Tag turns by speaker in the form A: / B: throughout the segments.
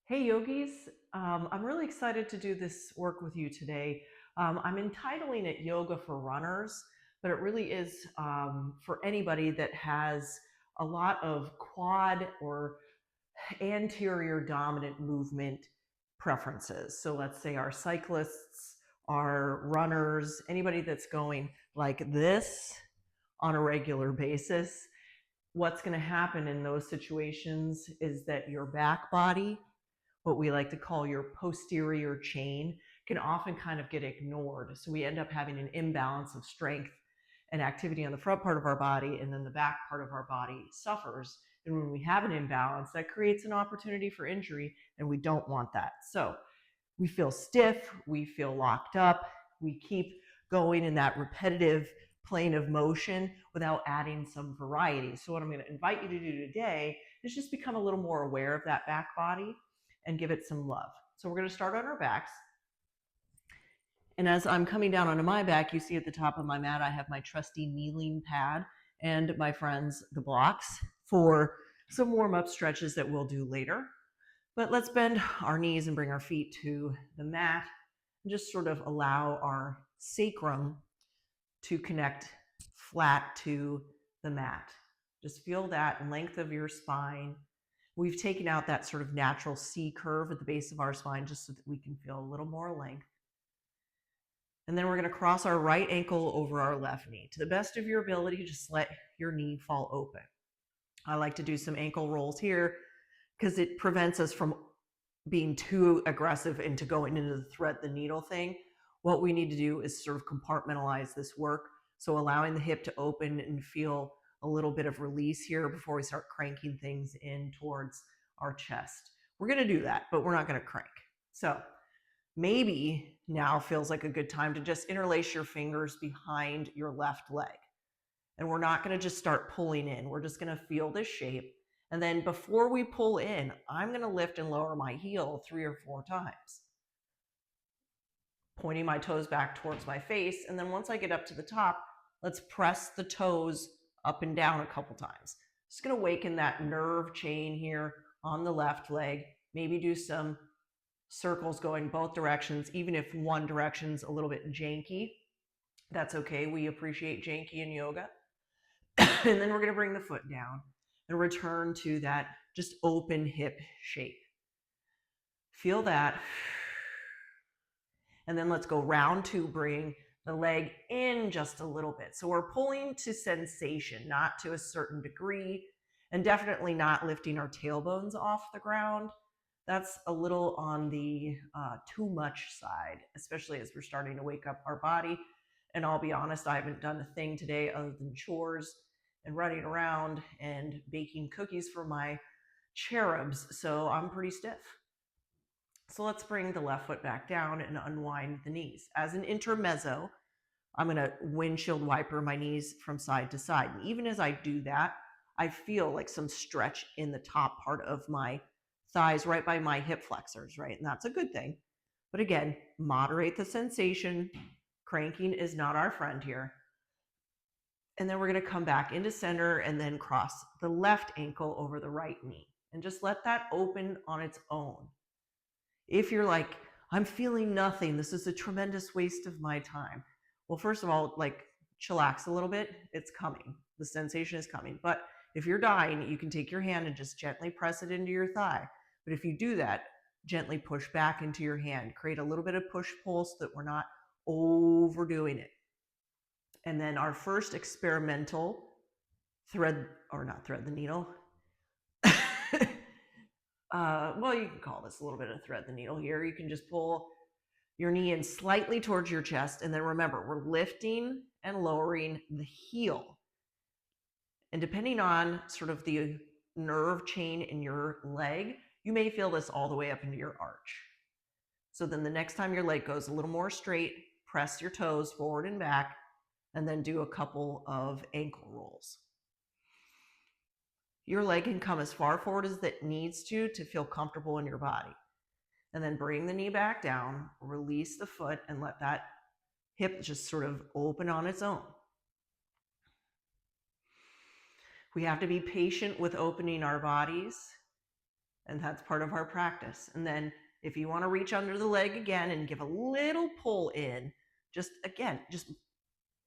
A: Hey yogis, I'm really excited to do this work with you today. I'm entitling it Yoga for Runners, but it really is for anybody that has a lot of quad or anterior dominant movement preferences. So let's say our cyclists, our runners, anybody that's going like this on a regular basis. What's going to happen in those situations is that your back body, what we like to call your posterior chain, can often kind of get ignored. So we end up having an imbalance of strength and activity on the front part of our body, and then the back part of our body suffers. And when we have an imbalance, that creates an opportunity for injury, and we don't want that. So we feel stiff, we feel locked up, we keep going in that repetitive plane of motion without adding some variety. So what I'm going to invite you to do today is just become a little more aware of that back body and give it some love. So we're going to start on our backs. And as I'm coming down onto my back, you see at the top of my mat, I have my trusty kneeling pad and my friends, the blocks, for some warm-up stretches that we'll do later. But let's bend our knees and bring our feet to the mat and just sort of allow our sacrum to connect flat to the mat. Just feel that length of your spine. We've taken out that sort of natural C curve at the base of our spine just so that we can feel a little more length. And then we're going to cross our right ankle over our left knee. To the best of your ability, just let your knee fall open. I like to do some ankle rolls here because it prevents us from being too aggressive into going into the thread the needle thing. What we need to do is sort of compartmentalize this work. So allowing the hip to open and feel a little bit of release here before we start cranking things in towards our chest. We're going to do that, but we're not going to crank. So maybe now feels like a good time to just interlace your fingers behind your left leg. And we're not going to just start pulling in. We're just going to feel this shape. And then before we pull in, I'm going to lift and lower my heel 3 or 4 times, pointing my toes back towards my face. And then once I get up to the top, let's press the toes up and down a couple times. Just going to awaken that nerve chain here on the left leg. Maybe do some circles going both directions, even if one direction's a little bit janky. That's okay. We appreciate janky in yoga. And then we're going to bring the foot down and return to that just open hip shape. Feel that. And then let's go round 2, bring the leg in just a little bit. So we're pulling to sensation, not to a certain degree, and definitely not lifting our tailbones off the ground. That's a little on the too much side, especially as we're starting to wake up our body. And I'll be honest, I haven't done a thing today other than chores and running around and baking cookies for my cherubs, so I'm pretty stiff. So let's bring the left foot back down and unwind the knees. As an intermezzo, I'm going to windshield wiper my knees from side to side. And even as I do that, I feel like some stretch in the top part of my thighs right by my hip flexors, right? And that's a good thing. But again, moderate the sensation. Cranking is not our friend here. And then we're going to come back into center and then cross the left ankle over the right knee. And just let that open on its own. If you're like, I'm feeling nothing, this is a tremendous waste of my time. Well, first of all, like, chillax a little bit. It's coming. The sensation is coming. But if you're dying, you can take your hand and just gently press it into your thigh. But if you do that, gently push back into your hand. Create a little bit of push-pull so that we're not overdoing it. And then our first experimental thread, or not thread the needle. Well, you can call this a little bit of thread the needle here. You can just pull your knee in slightly towards your chest. And then remember, we're lifting and lowering the heel. And depending on sort of the nerve chain in your leg, you may feel this all the way up into your arch. So then the next time your leg goes a little more straight, press your toes forward and back, and then do a couple of ankle rolls. Your leg can come as far forward as it needs to feel comfortable in your body. And then bring the knee back down, release the foot, and let that hip just sort of open on its own. We have to be patient with opening our bodies And that's part of our practice. And then if you want to reach under the leg again and give a little pull in, just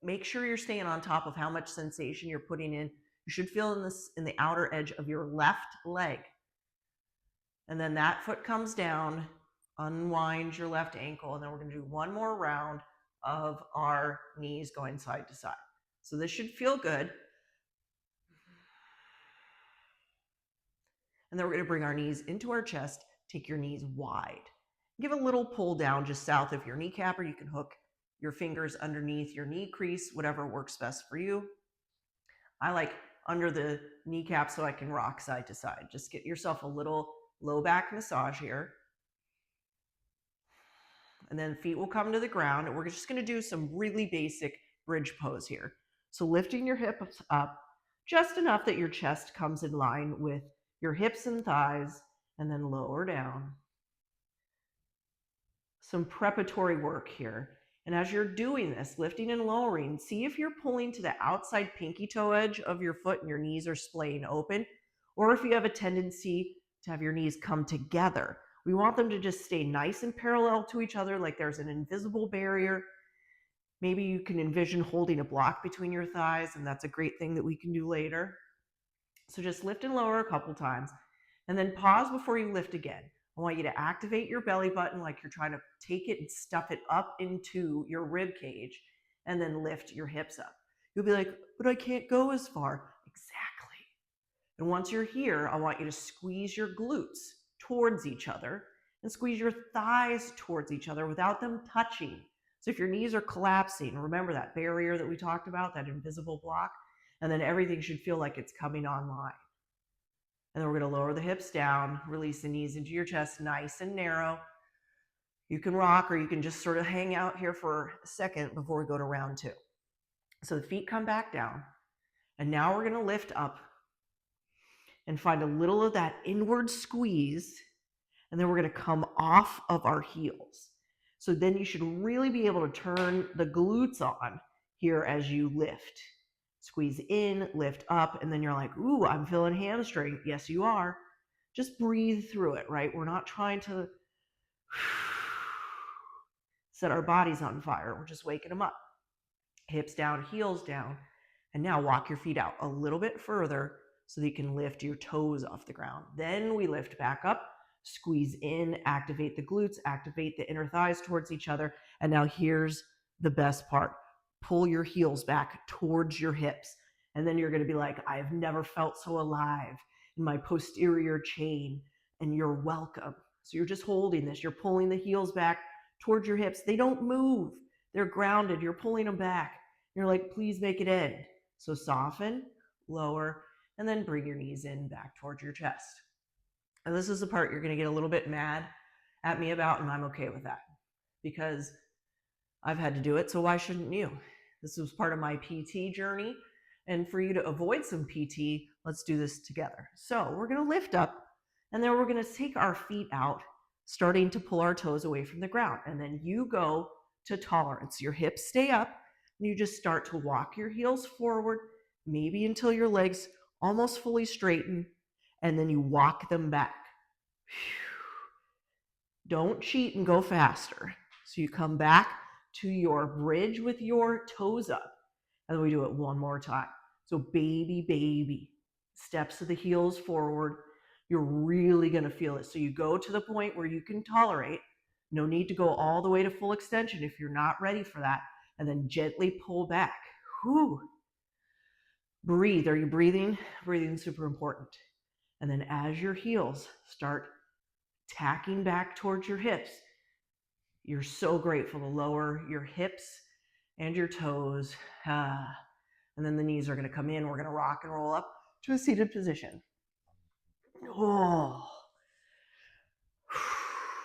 A: make sure you're staying on top of how much sensation you're putting in. You should feel in the outer edge of your left leg. And then that foot comes down, unwind your left ankle, and then we're going to do one more round of our knees going side to side. So this should feel good. And then we're going to bring our knees into our chest, take your knees wide. Give a little pull down just south of your kneecap, or you can hook your fingers underneath your knee crease, whatever works best for you. I like under the kneecap so I can rock side to side. Just get yourself a little low back massage here. And then feet will come to the ground, and we're just going to do some really basic bridge pose here. So lifting your hips up just enough that your chest comes in line with your hips and thighs, and then lower down. Some preparatory work here. And as you're doing this, lifting and lowering, see if you're pulling to the outside pinky toe edge of your foot and your knees are splaying open, or if you have a tendency to have your knees come together. We want them to just stay nice and parallel to each other, like there's an invisible barrier. Maybe you can envision holding a block between your thighs, and that's a great thing that we can do later. So just lift and lower a couple times, and then pause before you lift again. I want you to activate your belly button like you're trying to take it and stuff it up into your rib cage, and then lift your hips up. You'll be like, but I can't go as far. Exactly. And once you're here, I want you to squeeze your glutes towards each other and squeeze your thighs towards each other without them touching. So if your knees are collapsing, remember that barrier that we talked about, that invisible block, and then everything should feel like it's coming online. And then we're going to lower the hips down, release the knees into your chest, nice and narrow. You can rock, or you can just sort of hang out here for a second before we go to round two. So the feet come back down, and now we're going to lift up and find a little of that inward squeeze, and then we're going to come off of our heels. So then you should really be able to turn the glutes on here as you lift. Squeeze in, lift up, and then you're like, ooh, I'm feeling hamstring. Yes, you are. Just breathe through it, right? We're not trying to set our bodies on fire. We're just waking them up. Hips down, heels down. And now walk your feet out a little bit further so that you can lift your toes off the ground. Then we lift back up, squeeze in, activate the glutes, activate the inner thighs towards each other. And now here's the best part. Pull your heels back towards your hips. And then you're going to be like, I've never felt so alive in my posterior chain. And you're welcome. So you're just holding this. You're pulling the heels back towards your hips. They don't move. They're grounded. You're pulling them back. You're like, please make it end. So soften, lower, and then bring your knees in back towards your chest. And this is the part you're going to get a little bit mad at me about, and I'm okay with that because I've had to do it, so why shouldn't you? This was part of my PT journey, and for you to avoid some PT, let's do this together. So we're going to lift up, and then we're going to take our feet out, starting to pull our toes away from the ground, and then you go to tolerance. Your hips stay up, and you just start to walk your heels forward, maybe until your legs almost fully straighten, and then you walk them back. Don't cheat and go faster. So you come back to your bridge with your toes up. And then we do it one more time. So baby, baby. Steps of the heels forward. You're really going to feel it. So you go to the point where you can tolerate. No need to go all the way to full extension if you're not ready for that. And then gently pull back. Whew. Breathe. Are you breathing? Breathing is super important. And then as your heels start tacking back towards your hips, you're so grateful to lower your hips and your toes. And then the knees are going to come in. We're going to rock and roll up to a seated position. Oh.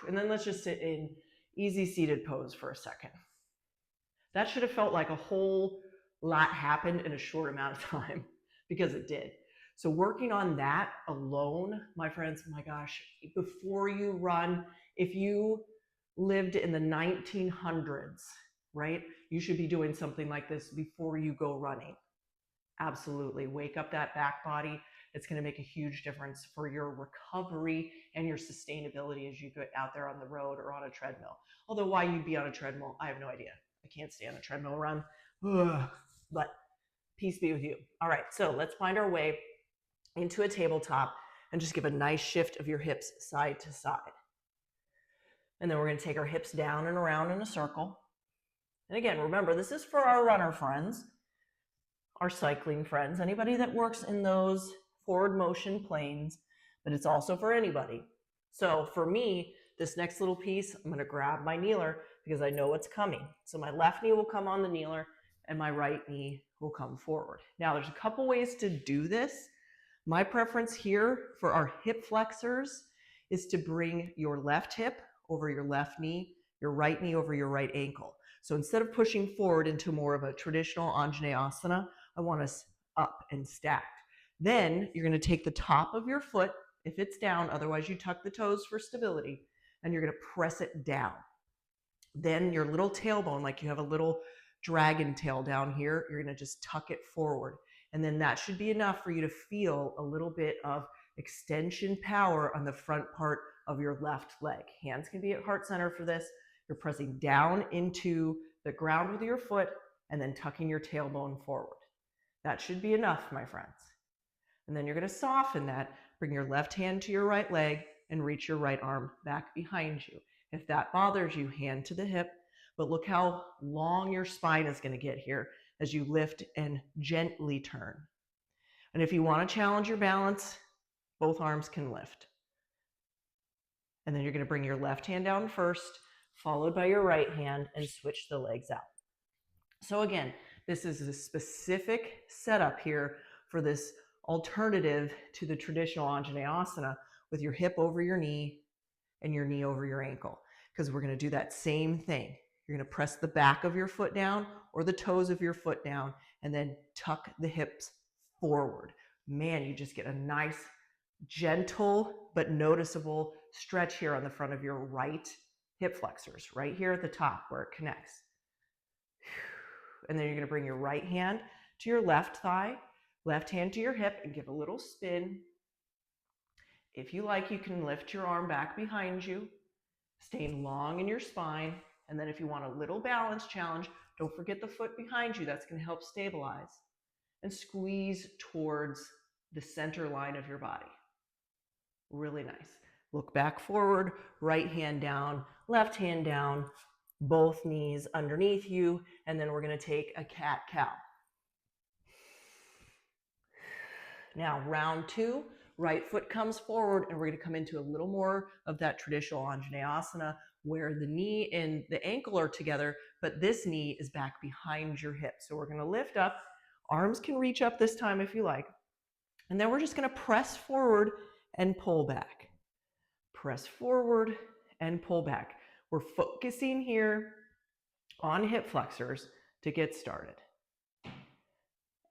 A: And then let's just sit in easy seated pose for a second. That should have felt like a whole lot happened in a short amount of time, because it did. So working on that alone, my friends, my gosh, before you run, if you lived in the 1900s, right? You should be doing something like this before you go running. Absolutely. Wake up that back body. It's going to make a huge difference for your recovery and your sustainability as you get out there on the road or on a treadmill. Although why you'd be on a treadmill, I have no idea. I can't stand a treadmill run. Ugh. But peace be with you. All right, so let's find our way into a tabletop and just give a nice shift of your hips side to side. And then we're going to take our hips down and around in a circle. And again, remember, this is for our runner friends, our cycling friends, anybody that works in those forward motion planes, but it's also for anybody. So for me, this next little piece, I'm going to grab my kneeler because I know what's coming. So my left knee will come on the kneeler and my right knee will come forward. Now there's a couple ways to do this. My preference here for our hip flexors is to bring your left hip over your left knee, your right knee over your right ankle. So instead of pushing forward into more of a traditional Anjaneyasana, I want us up and stacked. Then you're going to take the top of your foot, if it's down, otherwise you tuck the toes for stability, and you're going to press it down. Then your little tailbone, like you have a little dragon tail down here, you're going to just tuck it forward. And then that should be enough for you to feel a little bit of extension power on the front part of your left leg. Hands can be at heart center for this. You're pressing down into the ground with your foot and then tucking your tailbone forward. That should be enough, my friends. And then you're going to soften that. Bring your left hand to your right leg and reach your right arm back behind you. If that bothers you, hand to the hip, but look how long your spine is going to get here as you lift and gently turn. And if you want to challenge your balance, both arms can lift. And then you're going to bring your left hand down first, followed by your right hand, and switch the legs out. So again, this is a specific setup here for this alternative to the traditional Anjaneyasana with your hip over your knee and your knee over your ankle, because we're going to do that same thing. You're going to press the back of your foot down or the toes of your foot down and then tuck the hips forward. Man, you just get a nice, gentle, but noticeable stretch here on the front of your right hip flexors, right here at the top where it connects. And then you're going to bring your right hand to your left thigh, left hand to your hip, and give a little spin. If you like, you can lift your arm back behind you, staying long in your spine. And then if you want a little balance challenge, don't forget the foot behind you. That's going to help stabilize. And squeeze towards the center line of your body. Really nice. Look back forward, right hand down, left hand down, both knees underneath you, and then we're going to take a cat-cow. Now, round two, right foot comes forward, and we're going to come into a little more of that traditional Anjaneyasana where the knee and the ankle are together, but this knee is back behind your hip. So we're going to lift up. Arms can reach up this time if you like. And then we're just going to press forward and pull back. Press forward and pull back. We're focusing here on hip flexors to get started.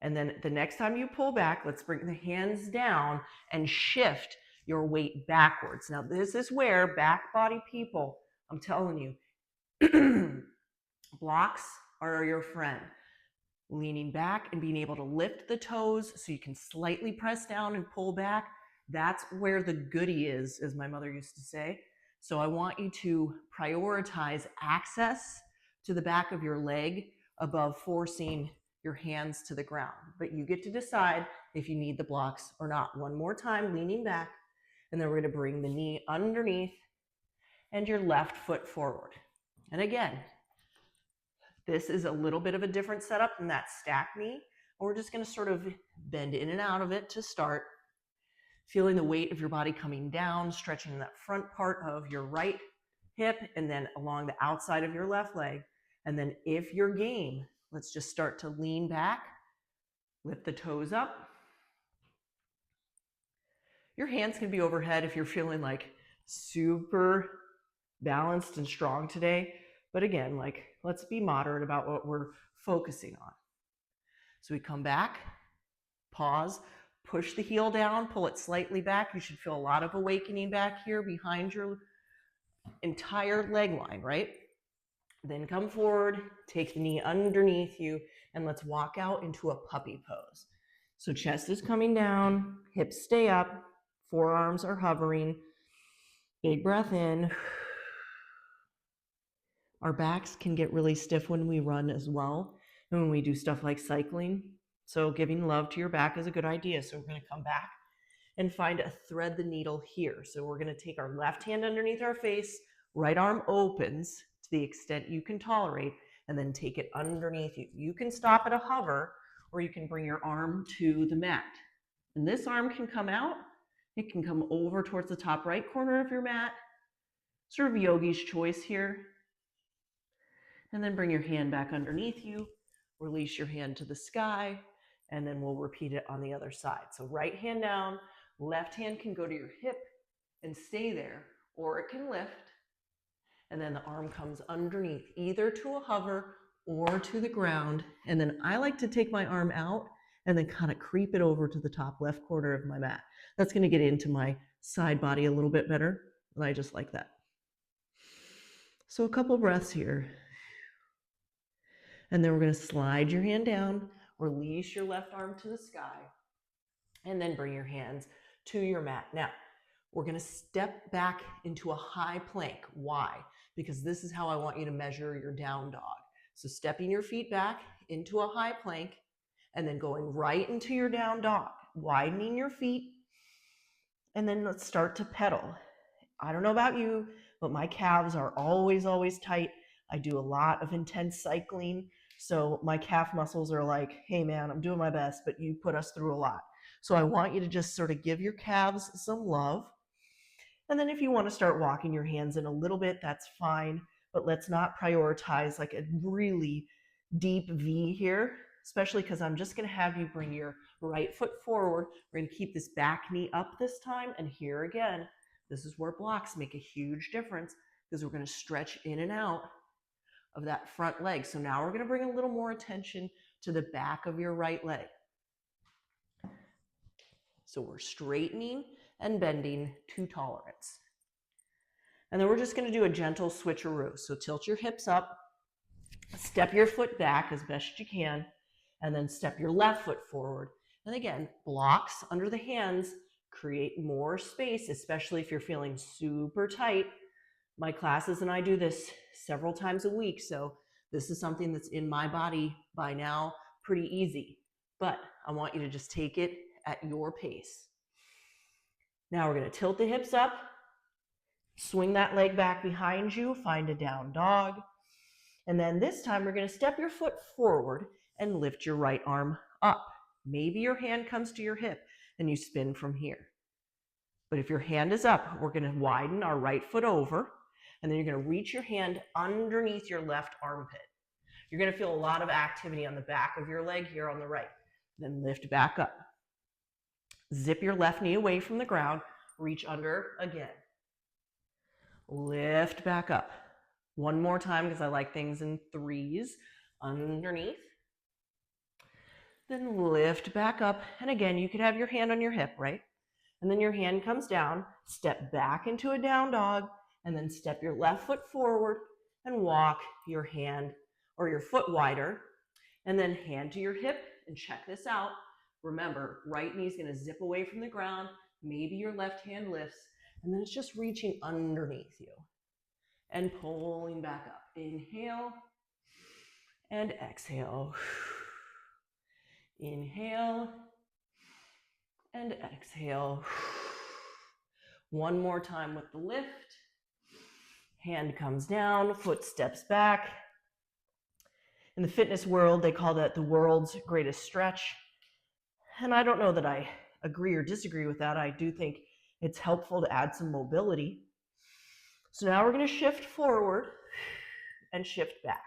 A: And then the next time you pull back, let's bring the hands down and shift your weight backwards. Now, this is where back body people, I'm telling you, blocks are your friend. Leaning back and being able to lift the toes so you can slightly press down and pull back. That's where the goodie is, as my mother used to say. So I want you to prioritize access to the back of your leg above forcing your hands to the ground. But you get to decide if you need the blocks or not. One more time, leaning back, and then we're going to bring the knee underneath and your left foot forward. And again, this is a little bit of a different setup than that stack knee. We're just going to sort of bend in and out of it to start. Feeling the weight of your body coming down, stretching that front part of your right hip and then along the outside of your left leg. And then if you're game, let's just start to lean back, lift the toes up. Your hands can be overhead if you're feeling like super balanced and strong today. But again, like, let's be moderate about what we're focusing on. So we come back, pause, push the heel down, pull it slightly back. You should feel a lot of awakening back here behind your entire leg line, right? Then come forward, take the knee underneath you, and let's walk out into a puppy pose. So chest is coming down, hips stay up, forearms are hovering. Big breath in. Our backs can get really stiff when we run as well, and when we do stuff like cycling. So giving love to your back is a good idea. So we're going to come back and find a thread the needle here. So we're going to take our left hand underneath our face, right arm opens to the extent you can tolerate, and then take it underneath you. You can stop at a hover, or you can bring your arm to the mat. And this arm can come out. It can come over towards the top right corner of your mat. Sort of yogi's choice here. And then bring your hand back underneath you. Release your hand to the sky. And then we'll repeat it on the other side. So right hand down, left hand can go to your hip and stay there, or it can lift. And then the arm comes underneath, either to a hover or to the ground. And then I like to take my arm out and then kind of creep it over to the top left corner of my mat. That's going to get into my side body a little bit better. And I just like that. So a couple breaths here. And then we're going to slide your hand down, release your left arm to the sky, and then bring your hands to your mat. Now, we're going to step back into a high plank. Why? Because this is how I want you to measure your down dog. So stepping your feet back into a high plank, and then going right into your down dog, widening your feet, and then let's start to pedal. I don't know about you, but my calves are always tight. I do a lot of intense cycling, so my calf muscles are like, hey man, I'm doing my best, but you put us through a lot. So I want you to just sort of give your calves some love. And then if you want to start walking your hands in a little bit, that's fine, but let's not prioritize like a really deep V here, especially because I'm just going to have you bring your right foot forward. We're going to keep this back knee up this time, and here again, this is where blocks make a huge difference because we're going to stretch in and out of that front leg. So now we're going to bring a little more attention to the back of your right leg. So we're straightening and bending to tolerance. And then we're just going to do a gentle switcheroo. So tilt your hips up, step your foot back as best you can, and then step your left foot forward. And again, blocks under the hands create more space, especially if you're feeling super tight. My classes and I do this several times a week, so this is something that's in my body by now pretty easy. But I want you to just take it at your pace. Now we're going to tilt the hips up, swing that leg back behind you, find a down dog. And then this time we're going to step your foot forward and lift your right arm up. Maybe your hand comes to your hip and you spin from here. But if your hand is up, we're going to widen our right foot over, and then you're going to reach your hand underneath your left armpit. You're going to feel a lot of activity on the back of your leg here on the right. Then lift back up. Zip your left knee away from the ground. Reach under again. Lift back up. One more time because I like things in threes. Underneath. Then lift back up. And again, you could have your hand on your hip, right? And then your hand comes down. Step back into a down dog. And then step your left foot forward and walk your hand or your foot wider. And then hand to your hip and check this out. Remember, right knee is going to zip away from the ground. Maybe your left hand lifts. And then it's just reaching underneath you and pulling back up. Inhale and exhale. Inhale and exhale. One more time with the lift. Hand comes down, foot steps back. In the fitness world, they call that the world's greatest stretch. And I don't know that I agree or disagree with that. I do think it's helpful to add some mobility. So now we're going to shift forward and shift back.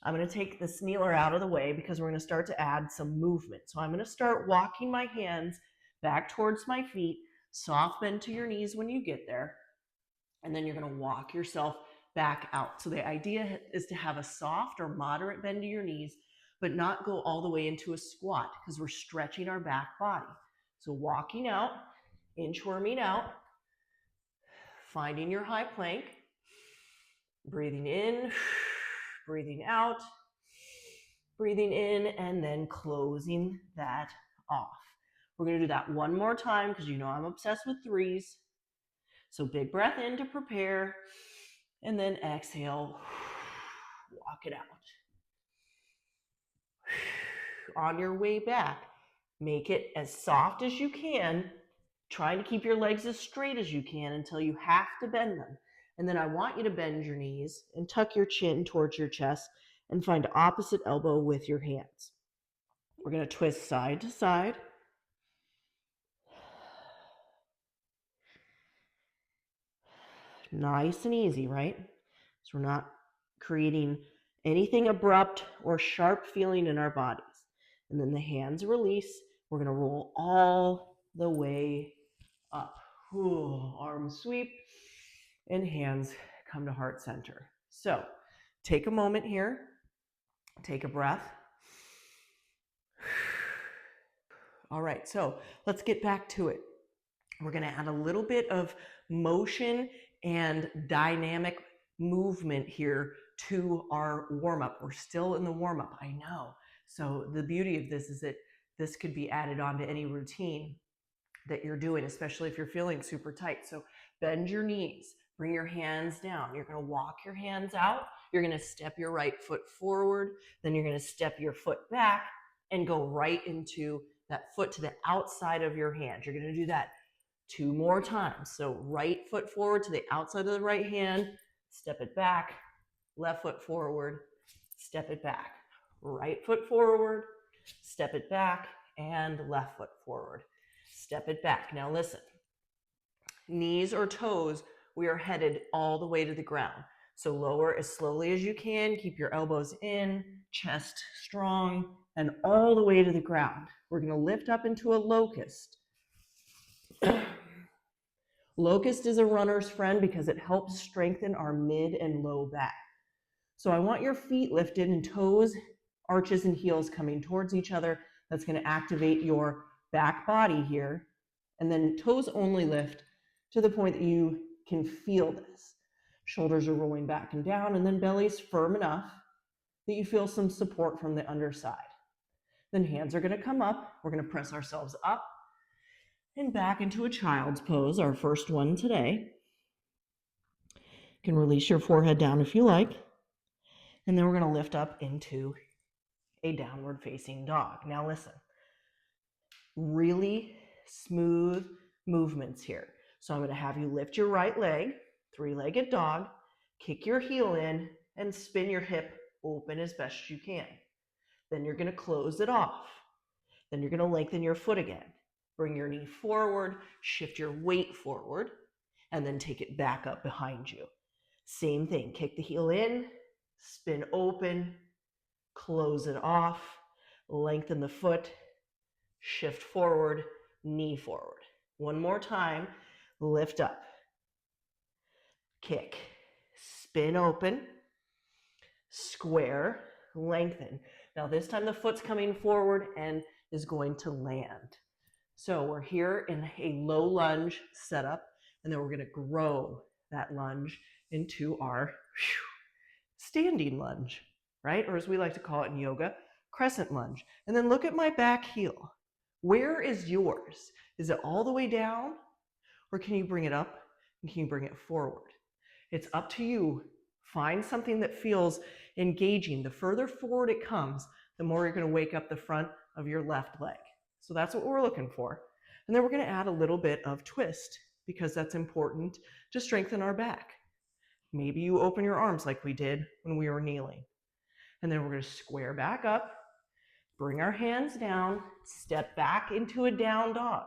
A: I'm going to take this kneeler out of the way because we're going to start to add some movement. So I'm going to start walking my hands back towards my feet, soft bend to your knees when you get there. And then you're going to walk yourself back out. So the idea is to have a soft or moderate bend to your knees, but not go all the way into a squat because we're stretching our back body. So walking out, inchworming out, finding your high plank, breathing in, breathing out, Breathing in and then closing that off. We're going to do that one more time because you know I'm obsessed with threes. So big breath in to prepare, and then exhale, walk it out. On your way back, make it as soft as you can, trying to keep your legs as straight as you can until you have to bend them. And then I want you to bend your knees and tuck your chin towards your chest and find opposite elbow with your hands. We're going to twist side to side. Nice and easy, right? So we're not creating anything abrupt or sharp feeling in our bodies. And then the hands release. We're going to roll all the way up. Ooh, arms sweep and hands come to heart center. So take a moment here. Take a breath. All right, so let's get back to it. We're going to add a little bit of motion and dynamic movement here to our warm-up. We're still in the warm-up, I know. So the beauty of this is that this could be added onto any routine that you're doing, especially if you're feeling super tight. So bend your knees, bring your hands down. You're going to walk your hands out. You're going to step your right foot forward. Then you're going to step your foot back and go right into that foot to the outside of your hand. You're going to do that 2 more times. So right foot forward to the outside of the right hand, step it back, left foot forward, step it back, right foot forward, step it back, and left foot forward, step it back. Now listen, knees or toes, we are headed all the way to the ground. So lower as slowly as you can, keep your elbows in, chest strong, and all the way to the ground. We're going to lift up into a locust. Locust is a runner's friend because it helps strengthen our mid and low back. So I want your feet lifted and toes, arches, and heels coming towards each other. That's going to activate your back body here. And then toes only lift to the point that you can feel this. Shoulders are rolling back and down, and then belly's firm enough that you feel some support from the underside. Then hands are going to come up. We're going to press ourselves up and back into a child's pose, our first one today. You can release your forehead down if you like. And then we're going to lift up into a downward facing dog. Now listen, really smooth movements here. So I'm going to have you lift your right leg, 3-legged dog, kick your heel in, and spin your hip open as best you can. Then you're going to close it off. Then you're going to lengthen your foot again. Bring your knee forward, shift your weight forward, and then take it back up behind you. Same thing, kick the heel in, spin open, close it off, lengthen the foot, shift forward, knee forward. One more time, lift up, kick, spin open, square, lengthen. Now this time the foot's coming forward and is going to land. So we're here in a low lunge setup, and then we're going to grow that lunge into our standing lunge, right? Or as we like to call it in yoga, crescent lunge. And then look at my back heel. Where is yours? Is it all the way down? Or can you bring it up and can you bring it forward? It's up to you. Find something that feels engaging. The further forward it comes, the more you're going to wake up the front of your left leg. So that's what we're looking for. And then we're going to add a little bit of twist because that's important to strengthen our back. Maybe you open your arms like we did when we were kneeling. And then we're going to square back up, bring our hands down, step back into a down dog.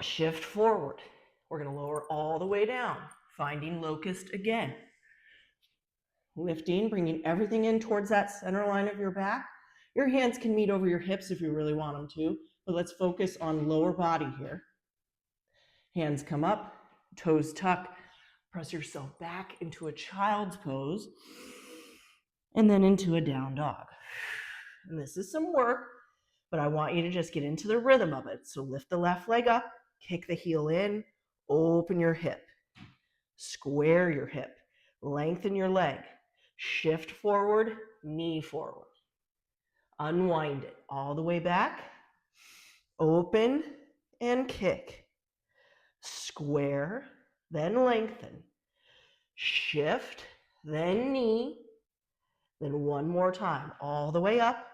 A: Shift forward. We're going to lower all the way down, finding locust again. Lifting, bringing everything in towards that center line of your back. Your hands can meet over your hips if you really want them to, but let's focus on lower body here. Hands come up, toes tuck, press yourself back into a child's pose, and then into a down dog. And this is some work, but I want you to just get into the rhythm of it. So lift the left leg up, kick the heel in, open your hip, square your hip, lengthen your leg, shift forward, knee forward. Unwind it all the way back. Open and kick. Square, then lengthen. Shift, then knee. Then one more time, all the way up.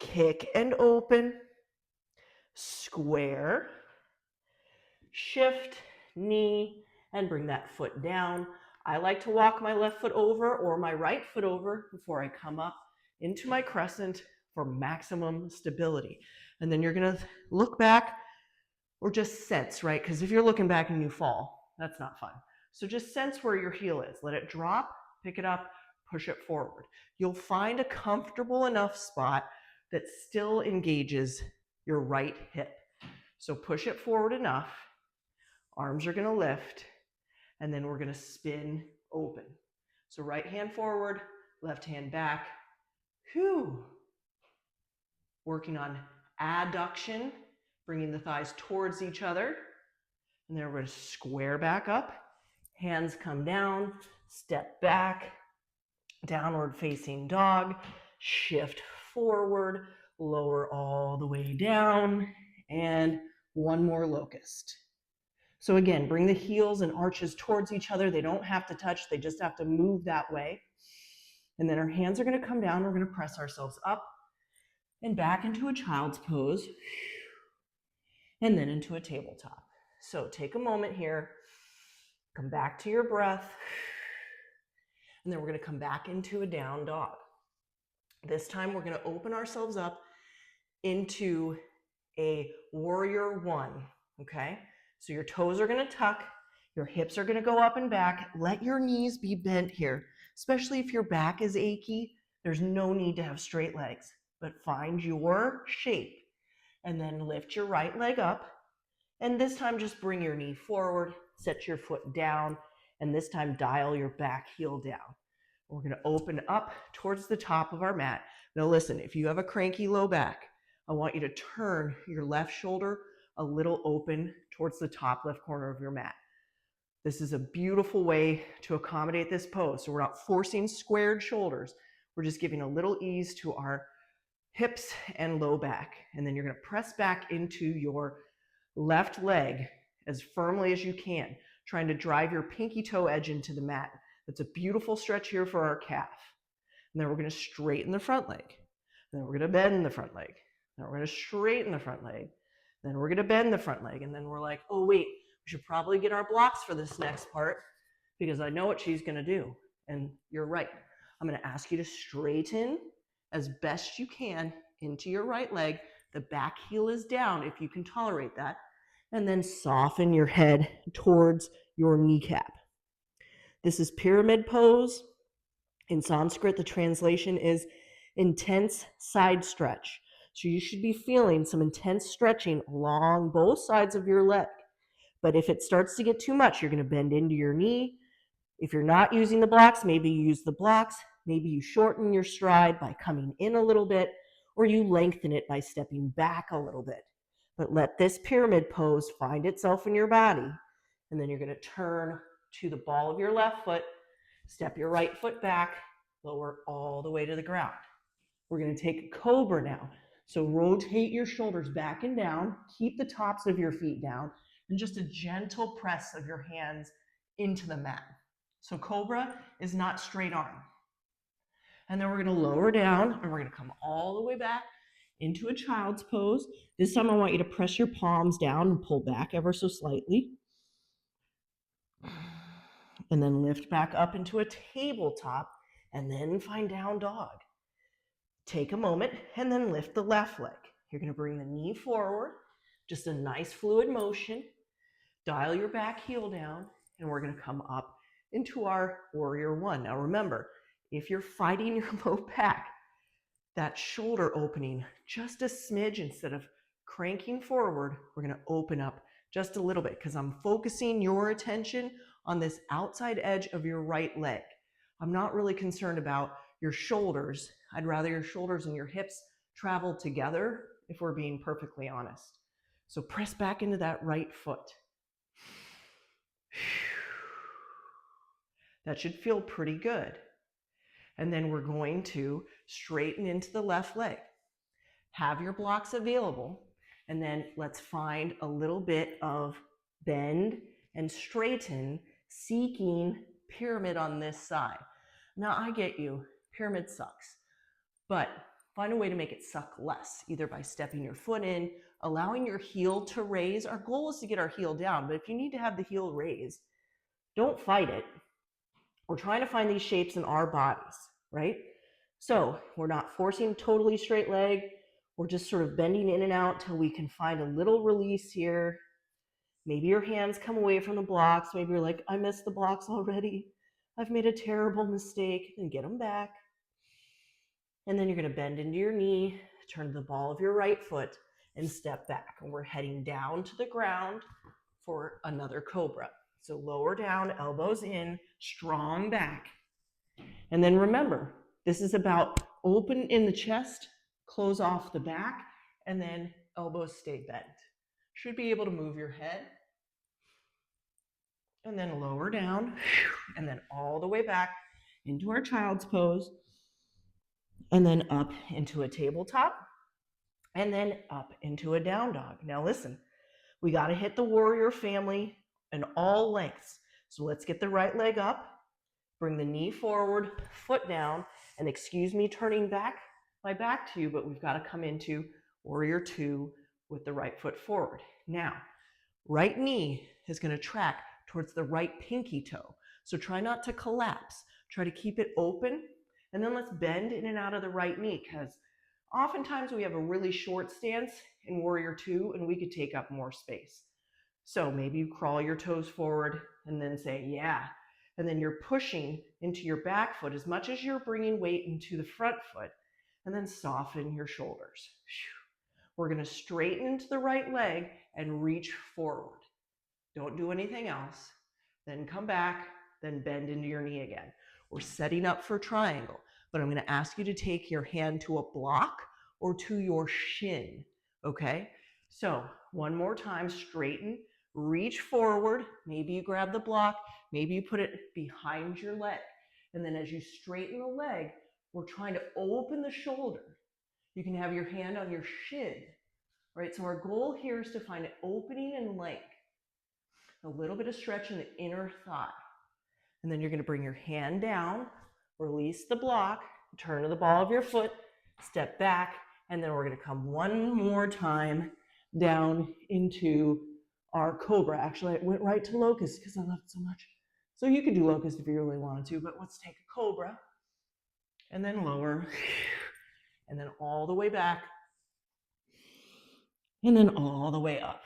A: Kick and open. Square. Shift, knee, and bring that foot down. I like to walk my left foot over or my right foot over before I come up into my crescent for maximum stability. And then you're gonna look back or just sense, right? Because if you're looking back and you fall, that's not fun. So just sense where your heel is. Let it drop, pick it up, push it forward. You'll find a comfortable enough spot that still engages your right hip. So push it forward enough. Arms are going to lift, and then we're going to spin open. So right hand forward, left hand back. Whew. Working on adduction, bringing the thighs towards each other. And then we're going to square back up. Hands come down, step back, downward facing dog, shift forward, lower all the way down, and one more locust. So again, bring the heels and arches towards each other. They don't have to touch, they just have to move that way. And then our hands are going to come down. We're going to press ourselves up and back into a child's pose, and then into a tabletop. So take a moment here, come back to your breath, and then we're going to come back into a down dog. This time we're going to open ourselves up into a warrior one, okay? So your toes are going to tuck, your hips are going to go up and back. Let your knees be bent here, especially if your back is achy. There's no need to have straight legs, but find your shape and then lift your right leg up. And this time just bring your knee forward, set your foot down, and this time dial your back heel down. We're going to open up towards the top of our mat. Now listen, if you have a cranky low back, I want you to turn your left shoulder a little open towards the top left corner of your mat. This is a beautiful way to accommodate this pose. So we're not forcing squared shoulders. We're just giving a little ease to our hips and low back. And then you're going to press back into your left leg as firmly as you can, trying to drive your pinky toe edge into the mat. That's a beautiful stretch here for our calf. And then we're going to straighten the front leg. And then we're going to bend the front leg. Then we're going to straighten the front leg. Then we're going to bend the front leg. And then we're like, oh, wait, we should probably get our blocks for this next part because I know what she's going to do. And you're right. I'm going to ask you to straighten as best you can into your right leg. The back heel is down if you can tolerate that. And then soften your head towards your kneecap. This is pyramid pose. In Sanskrit, the translation is intense side stretch. So you should be feeling some intense stretching along both sides of your leg. But if it starts to get too much, you're going to bend into your knee. If you're not using the blocks, maybe you use the blocks. Maybe you shorten your stride by coming in a little bit, or you lengthen it by stepping back a little bit. But let this pyramid pose find itself in your body. And then you're going to turn to the ball of your left foot, step your right foot back, lower all the way to the ground. We're going to take a cobra now. So rotate your shoulders back and down, keep the tops of your feet down, and just a gentle press of your hands into the mat. So cobra is not straight arm. And then we're going to lower down, and we're going to come all the way back into a child's pose. This time I want you to press your palms down and pull back ever so slightly. And then lift back up into a tabletop, and then find down dog. Take a moment and then lift the left leg. You're going to bring the knee forward, just a nice fluid motion. Dial your back heel down, and we're going to come up into our warrior one. Now remember, if you're fighting your low back, that shoulder opening just a smidge, instead of cranking forward, we're going to open up just a little bit because I'm focusing your attention on this outside edge of your right leg. I'm not really concerned about your shoulders. I'd rather your shoulders and your hips travel together, if we're being perfectly honest. So press back into that right foot. That should feel pretty good. And then we're going to straighten into the left leg. Have your blocks available, and then let's find a little bit of bend and straighten, seeking pyramid on this side. Now I get you, pyramid sucks, but find a way to make it suck less, either by stepping your foot in, allowing your heel to raise. Our goal is to get our heel down, but if you need to have the heel raised, don't fight it. We're trying to find these shapes in our bodies, right? So we're not forcing totally straight leg. We're just sort of bending in and out till we can find a little release here. Maybe your hands come away from the blocks. Maybe you're like, I missed the blocks already. I've made a terrible mistake. Then get them back. And then you're going to bend into your knee, turn the ball of your right foot, and step back. And we're heading down to the ground for another cobra. So lower down, elbows in, strong back. And then remember, this is about open in the chest, close off the back, and then elbows stay bent. Should be able to move your head. And then lower down, and then all the way back into our child's pose. And then up into a tabletop, and then up into a down dog. Now listen, we got to hit the warrior family in all lengths. So let's get the right leg up, bring the knee forward, foot down, and excuse me turning my back to you, but we've got to come into warrior 2 with the right foot forward. Now, right knee is going to track towards the right pinky toe. So try not to collapse. Try to keep it open. And then let's bend in and out of the right knee, because oftentimes we have a really short stance in warrior 2 and we could take up more space. So maybe you crawl your toes forward and then say, yeah. And then you're pushing into your back foot as much as you're bringing weight into the front foot, and then soften your shoulders. We're going to straighten into the right leg and reach forward. Don't do anything else. Then come back, then bend into your knee again. We're setting up for triangle, but I'm going to ask you to take your hand to a block or to your shin, okay? So one more time, straighten, reach forward. Maybe you grab the block, maybe you put it behind your leg. And then as you straighten the leg, we're trying to open the shoulder. You can have your hand on your shin, right? So our goal here is to find an opening and length, a little bit of stretch in the inner thigh. And then you're going to bring your hand down, release the block, turn to the ball of your foot, step back, and then we're going to come one more time down into our cobra. Actually, I went right to locust because I love it so much. So you could do locust if you really wanted to, but let's take a cobra, and then lower, and then all the way back, and then all the way up.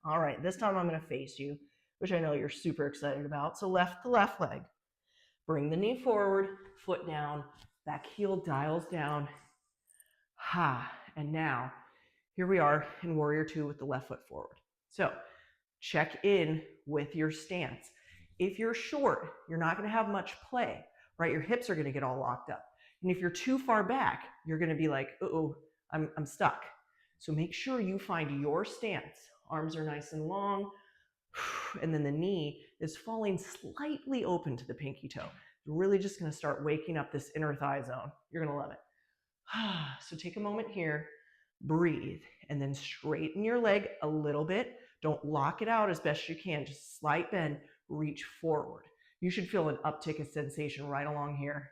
A: All right, this time I'm going to face you, which I know you're super excited about. So the left leg. Bring the knee forward, foot down, back heel dials down. And now, here we are in warrior 2 with the left foot forward. So check in with your stance. If you're short, you're not going to have much play, right? Your hips are going to get all locked up. And if you're too far back, you're going to be like, uh-oh, I'm stuck. So make sure you find your stance. Arms are nice and long. And then the knee is falling slightly open to the pinky toe. You're really just going to start waking up this inner thigh zone. You're going to love it. So take a moment here, breathe, and then straighten your leg a little bit. Don't lock it out as best you can. Just slight bend, reach forward. You should feel an uptick of sensation right along here.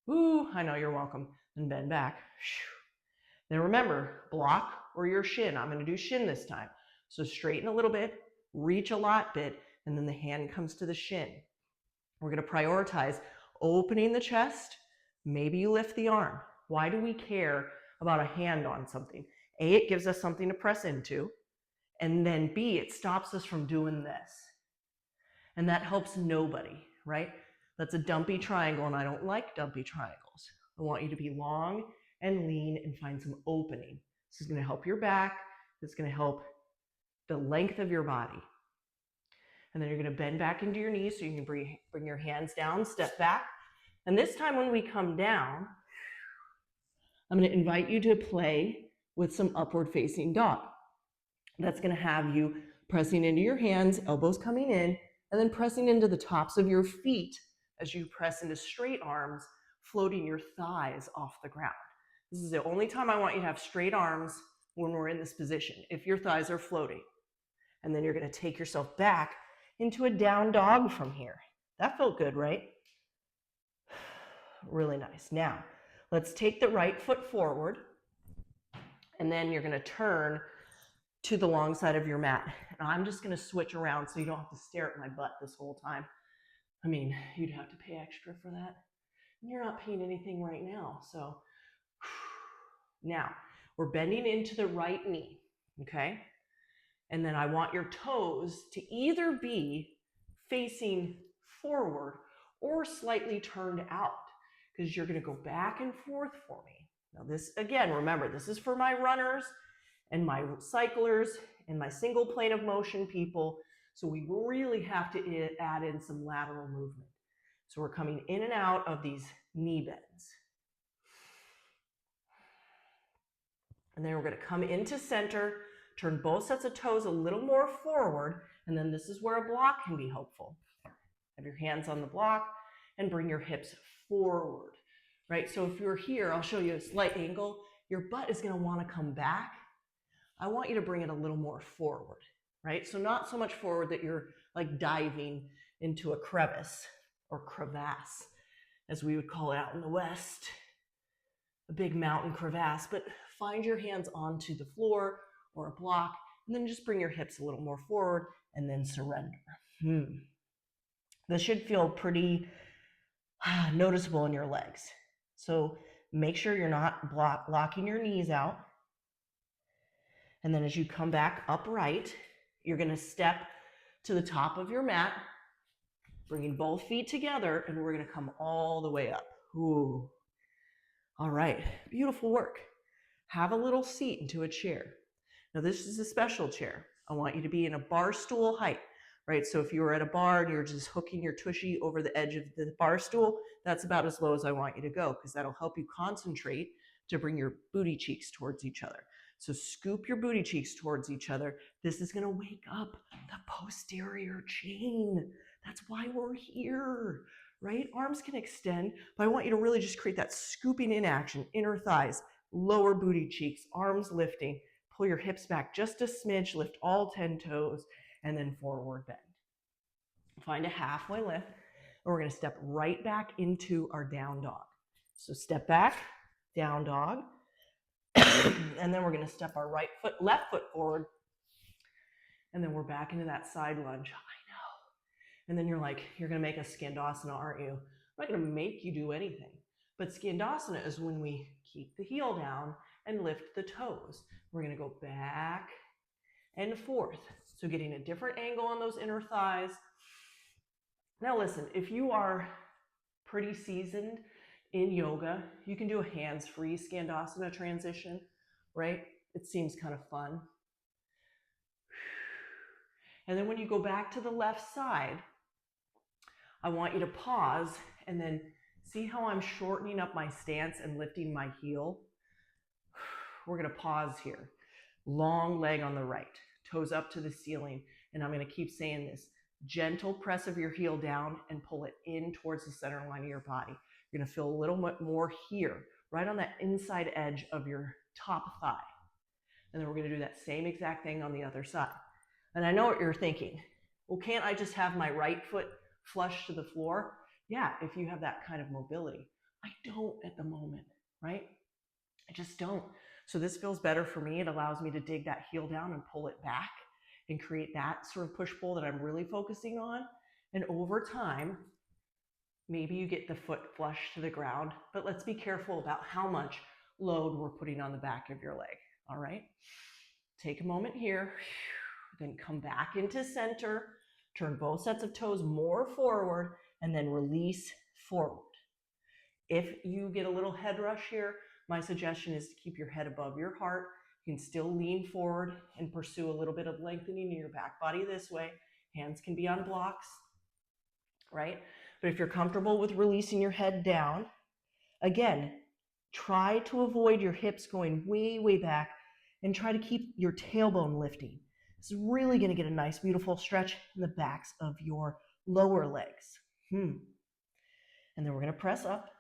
A: Ooh, I know, you're welcome. Then bend back. Then remember, block or your shin. I'm going to do shin this time. So straighten a little bit, reach a lot bit, and then the hand comes to the shin. We're going to prioritize opening the chest. Maybe you lift the arm. Why do we care about a hand on something? A, it gives us something to press into. And then B, it stops us from doing this. And that helps nobody, right? That's a dumpy triangle, and I don't like dumpy triangles. I want you to be long and lean and find some opening. This is going to help your back. This is going to help the length of your body. And then you're going to bend back into your knees so you can bring your hands down, step back. And this time when we come down, I'm going to invite you to play with some upward facing dog. That's going to have you pressing into your hands, elbows coming in, and then pressing into the tops of your feet as you press into straight arms, floating your thighs off the ground. This is the only time I want you to have straight arms when we're in this position, if your thighs are floating. And then you're going to take yourself back into a down dog from here. That felt good, right? Really nice. Now, let's take the right foot forward, and then you're going to turn to the long side of your mat. And I'm just going to switch around so you don't have to stare at my butt this whole time. I mean, you'd have to pay extra for that. And you're not paying anything right now. So now we're bending into the right knee, okay? And then I want your toes to either be facing forward or slightly turned out, because you're going to go back and forth for me. Now this, again, remember, this is for my runners and my cyclers and my single plane of motion people. So we really have to add in some lateral movement. So we're coming in and out of these knee bends. And then we're going to come into center, turn both sets of toes a little more forward, and then this is where a block can be helpful. Have your hands on the block and bring your hips forward, right? So if you're here, I'll show you a slight angle. Your butt is going to want to come back. I want you to bring it a little more forward, right? So not so much forward that you're like diving into a crevice or crevasse, as we would call it out in the West, a big mountain crevasse, but find your hands onto the floor or a block, and then just bring your hips a little more forward and then surrender. This should feel pretty noticeable in your legs. So make sure you're not locking your knees out. And then as you come back upright, you're going to step to the top of your mat, bringing both feet together, and we're going to come all the way up. Ooh. All right, beautiful work. Have a little seat into a chair. Now this is a special chair. I want you to be in a bar stool height, right? So if you were at a bar and you're just hooking your tushy over the edge of the bar stool, that's about as low as I want you to go, because that'll help you concentrate to bring your booty cheeks towards each other. So scoop your booty cheeks towards each other. This is going to wake up the posterior chain. That's why we're here, right? Arms can extend, but I want you to really just create that scooping in action, inner thighs, lower booty cheeks, arms lifting. Pull your hips back just a smidge, lift all 10 toes, and then forward bend. Find a halfway lift, and we're going to step right back into our down dog. So step back, down dog, and then we're going to step our left foot forward, and then we're back into that side lunge. I know. And then you're like, you're going to make a skandasana, aren't you? I'm not going to make you do anything. But skandasana is when we keep the heel down and lift the toes. We're going to go back and forth. So getting a different angle on those inner thighs. Now listen, if you are pretty seasoned in yoga, you can do a hands-free skandasana transition, right? It seems kind of fun. And then when you go back to the left side, I want you to pause and then see how I'm shortening up my stance and lifting my heel. We're going to pause here. Long leg on the right, toes up to the ceiling. And I'm going to keep saying this. Gentle press of your heel down and pull it in towards the center line of your body. You're going to feel a little bit more here, right on that inside edge of your top thigh. And then we're going to do that same exact thing on the other side. And I know what you're thinking. Well, can't I just have my right foot flush to the floor? Yeah, if you have that kind of mobility. I don't at the moment, right? I just don't. So this feels better for me. It allows me to dig that heel down and pull it back and create that sort of push-pull that I'm really focusing on. And over time, maybe you get the foot flush to the ground, but let's be careful about how much load we're putting on the back of your leg, all right? Take a moment here, then come back into center, turn both sets of toes more forward, and then release forward. If you get a little head rush here, my suggestion is to keep your head above your heart. You can still lean forward and pursue a little bit of lengthening in your back body this way. Hands can be on blocks, right? But if you're comfortable with releasing your head down, again, try to avoid your hips going way, way back and try to keep your tailbone lifting. This is really going to get a nice, beautiful stretch in the backs of your lower legs. And then we're going to press up,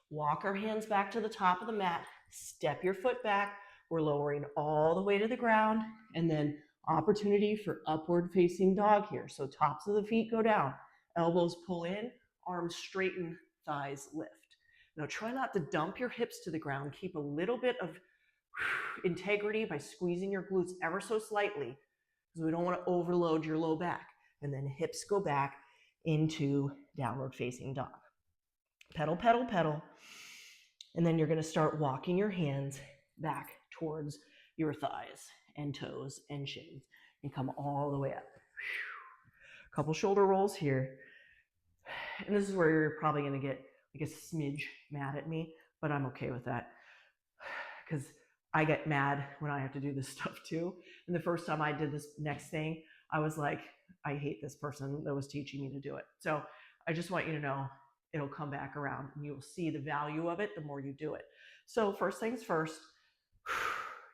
A: walk our hands back to the top of the mat, step your foot back. We're lowering all the way to the ground, and then opportunity for upward facing dog here. So tops of the feet go down, elbows pull in, arms straighten, thighs lift. Now try not to dump your hips to the ground. Keep a little bit of integrity by squeezing your glutes ever so slightly, because we don't want to overload your low back. And then hips go back into downward facing dog. Pedal, pedal, pedal. And then you're going to start walking your hands back towards your thighs and toes and shins and come all the way up. A couple shoulder rolls here. And this is where you're probably going to get like a smidge mad at me, but I'm okay with that because I get mad when I have to do this stuff too. And the first time I did this next thing, I was like, I hate this person that was teaching me to do it. So I just want you to know it'll come back around and you'll see the value of it the more you do it. So first things first,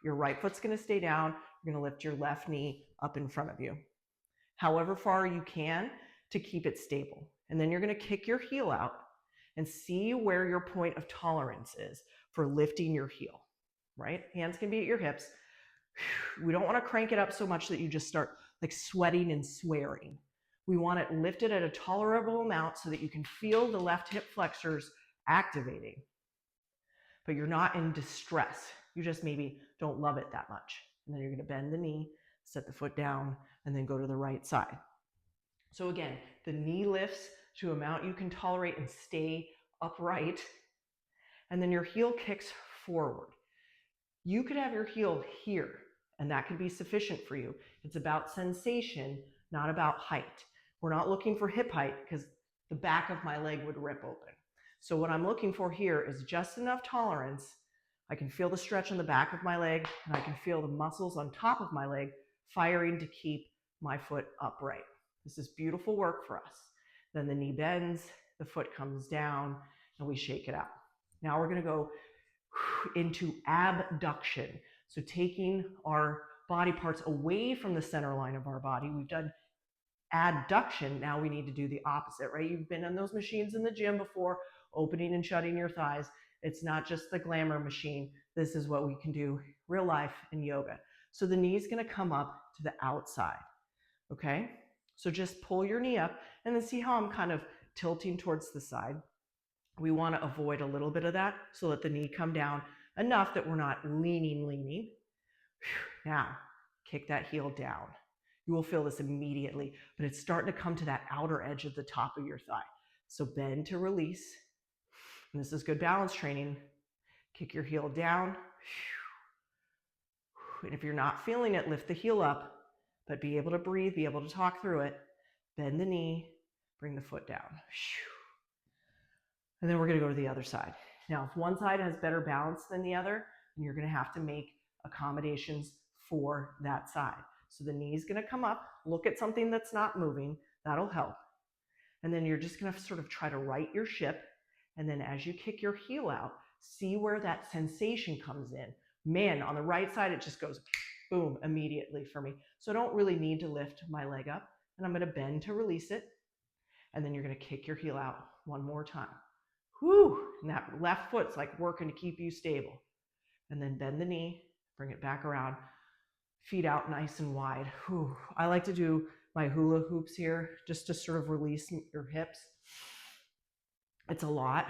A: your right foot's going to stay down. You're going to lift your left knee up in front of you, however far you can to keep it stable. And then you're going to kick your heel out and see where your point of tolerance is for lifting your heel, right? Hands can be at your hips. We don't want to crank it up so much that you just start like sweating and swearing. We want it lifted at a tolerable amount so that you can feel the left hip flexors activating, but you're not in distress. You just maybe don't love it that much. And then you're going to bend the knee, set the foot down, and then go to the right side. So again, the knee lifts to an amount you can tolerate and stay upright. And then your heel kicks forward. You could have your heel here, and that could be sufficient for you. It's about sensation, not about height. We're not looking for hip height because the back of my leg would rip open. So what I'm looking for here is just enough tolerance. I can feel the stretch on the back of my leg, and I can feel the muscles on top of my leg firing to keep my foot upright. This is beautiful work for us. Then the knee bends, the foot comes down, and we shake it out. Now we're going to go into abduction. So taking our body parts away from the center line of our body. We've done adduction. Now we need to do the opposite, right? You've been on those machines in the gym before, opening and shutting your thighs. It's not just the glamour machine. This is what we can do real life in yoga. So the knee is going to come up to the outside. Okay? So just pull your knee up and then see how I'm kind of tilting towards the side. We want to avoid a little bit of that, so let the knee come down enough that we're not leaning. Now, kick that heel down. You will feel this immediately, but it's starting to come to that outer edge of the top of your thigh. So bend to release. And this is good balance training. Kick your heel down. And if you're not feeling it, lift the heel up, but be able to breathe, be able to talk through it. Bend the knee, bring the foot down. And then we're going to go to the other side. Now, if one side has better balance than the other, then you're going to have to make accommodations for that side. So the knee is going to come up, look at something that's not moving. That'll help. And then you're just going to sort of try to right your ship. And then as you kick your heel out, see where that sensation comes in. Man, on the right side, it just goes boom immediately for me. So I don't really need to lift my leg up. And I'm going to bend to release it. And then you're going to kick your heel out one more time. Whew, and that left foot's like working to keep you stable. And then bend the knee, bring it back around, feet out nice and wide. Whew. I like to do my hula hoops here just to sort of release your hips. It's a lot,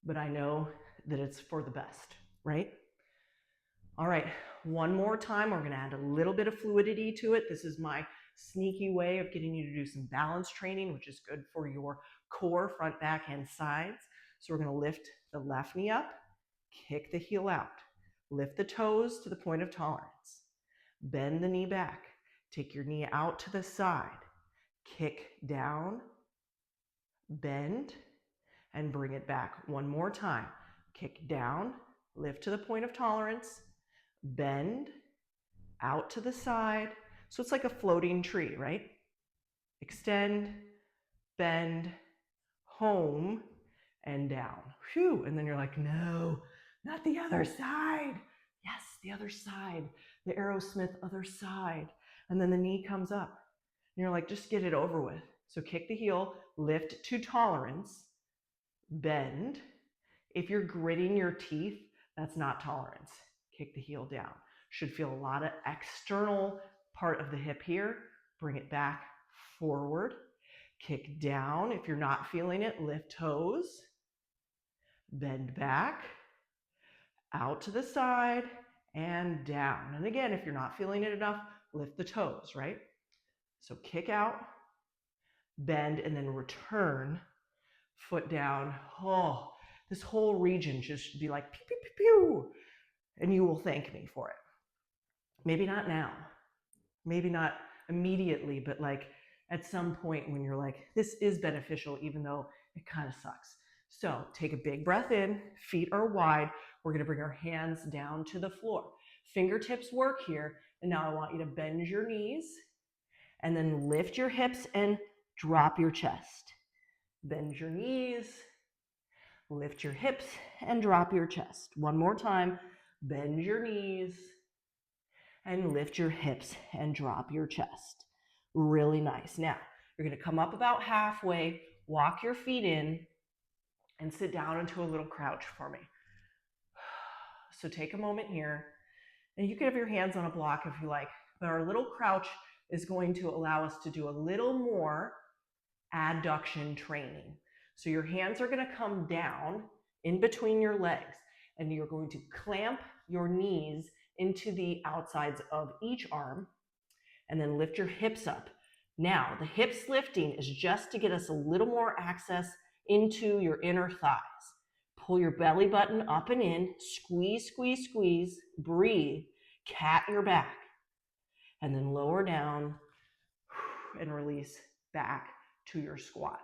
A: but I know that it's for the best, right? All right, one more time. We're going to add a little bit of fluidity to it. This is my sneaky way of getting you to do some balance training, which is good for your core, front, back, and sides. So we're going to lift the left knee up, kick the heel out, lift the toes to the point of tolerance, bend the knee back, take your knee out to the side, kick down, bend, and bring it back one more time. Kick down, lift to the point of tolerance, bend, out to the side. So it's like a floating tree, right? Extend, bend, home, and down. Phew, and then you're like, no, not the other side. Yes, the other side, the Aerosmith other side. And then the knee comes up. And you're like, just get it over with. So kick the heel, lift to tolerance, bend. If you're gritting your teeth, that's not tolerance. Kick the heel down. Should feel a lot of external part of the hip here. Bring it back forward. Kick down. If you're not feeling it, lift toes. Bend back, out to the side, and down. And again, if you're not feeling it enough, lift the toes, right? So kick out, bend, and then return. Foot down. Oh, this whole region just be like pew, pew, pew, pew, and you will thank me for it. Maybe not now, maybe not immediately, but like at some point when you're like, this is beneficial, even though it kind of sucks. So take a big breath in, feet are wide. We're gonna bring our hands down to the floor. Fingertips work here, and now I want you to bend your knees and then lift your hips and drop your chest. Bend your knees, lift your hips, and drop your chest. One more time, bend your knees, and lift your hips, and drop your chest. Really nice. Now, you're gonna come up about halfway, walk your feet in, and sit down into a little crouch for me. So take a moment here, and you can have your hands on a block if you like, but our little crouch is going to allow us to do a little more adduction training. So your hands are going to come down in between your legs, and you're going to clamp your knees into the outsides of each arm, and then lift your hips up. Now, the hips lifting is just to get us a little more access into your inner thighs. Pull your belly button up and in, squeeze, squeeze, squeeze, breathe, cat your back, and then lower down and release back to your squat.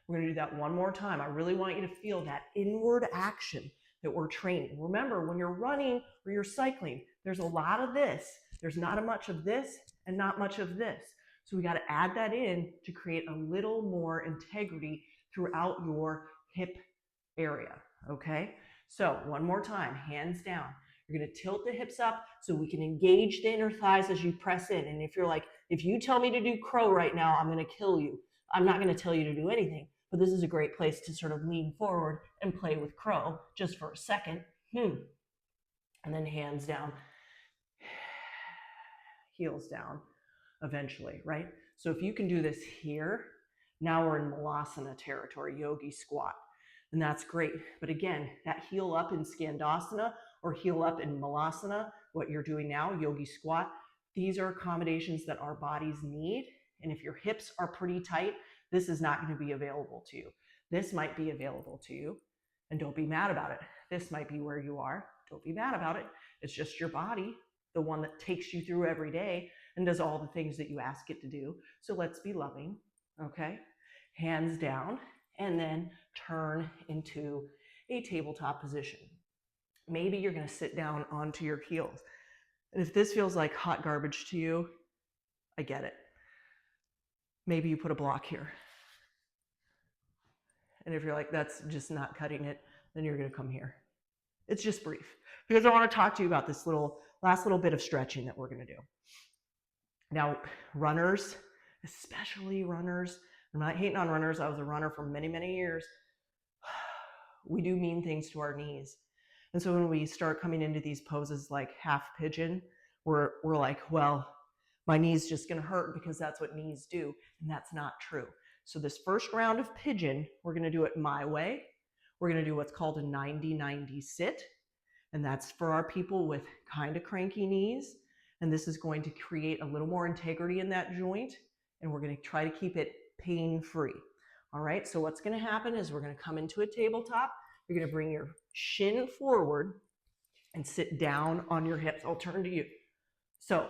A: We're going to do that one more time. I really want you to feel that inward action that we're training. Remember, when you're running or you're cycling, there's a lot of this. There's not much of this and not much of this. So we got to add that in to create a little more integrity throughout your hip area, okay? So one more time, hands down. You're going to tilt the hips up so we can engage the inner thighs as you press in. And if you're like, if you tell me to do crow right now, I'm going to kill you. I'm not going to tell you to do anything, but this is a great place to sort of lean forward and play with crow just for a second. And then hands down, heels down eventually, right? So if you can do this here, now we're in Malasana territory, yogi squat. And that's great. But again, that heel up in Skandasana or heel up in Malasana, what you're doing now, yogi squat, these are accommodations that our bodies need. And if your hips are pretty tight, this is not going to be available to you. This might be available to you, and don't be mad about it. This might be where you are. Don't be mad about it. It's just your body, the one that takes you through every day and does all the things that you ask it to do. So let's be loving, okay? Hands down, and then turn into a tabletop position. Maybe you're going to sit down onto your heels. And if this feels like hot garbage to you, I get it. Maybe you put a block here. And if you're like, that's just not cutting it, then you're going to come here. It's just brief, because I want to talk to you about this last little bit of stretching that we're going to do. Now, runners, especially runners, I'm not hating on runners. I was a runner for many, many years. We do mean things to our knees. And so when we start coming into these poses like half pigeon, we're like, well, my knee's just going to hurt because that's what knees do. And that's not true. So this first round of pigeon, we're going to do it my way. We're going to do what's called a 90-90 sit. And that's for our people with kind of cranky knees. And this is going to create a little more integrity in that joint. And we're going to try to keep it pain-free. All right, so what's going to happen is we're going to come into a tabletop. You're going to bring your shin forward and sit down on your hips. I'll turn to you. So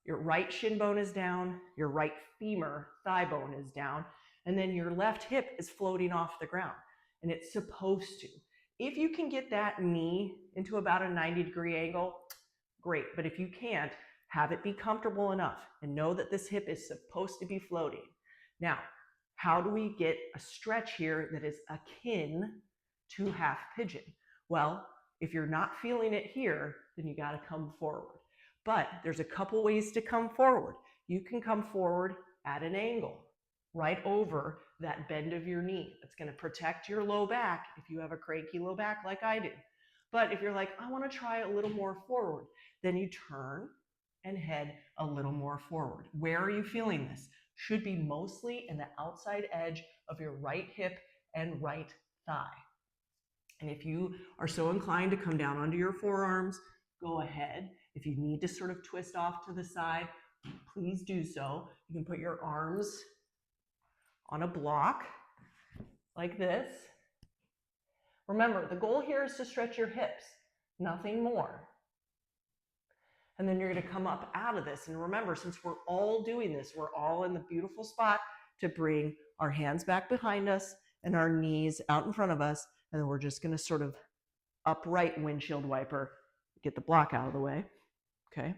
A: your right shin bone is down, your right femur thigh bone is down, and then your left hip is floating off the ground, and it's supposed to. If you can get that knee into about a 90-degree angle, great. But if you can't, have it be comfortable enough and know that this hip is supposed to be floating. Now, how do we get a stretch here that is akin to half pigeon? Well, if you're not feeling it here, then you got to come forward. But there's a couple ways to come forward. You can come forward at an angle, right over that bend of your knee. That's going to protect your low back if you have a cranky low back like I do. But if you're like, I want to try a little more forward, then you turn and head a little more forward. Where are you feeling this? Should be mostly in the outside edge of your right hip and right thigh. And if you are so inclined to come down onto your forearms, go ahead. If you need to sort of twist off to the side, please do so. You can put your arms on a block like this. Remember, the goal here is to stretch your hips, nothing more. And then you're going to come up out of this. And remember, since we're all doing this, we're all in the beautiful spot to bring our hands back behind us and our knees out in front of us. And then we're just going to sort of upright windshield wiper, get the block out of the way. Okay.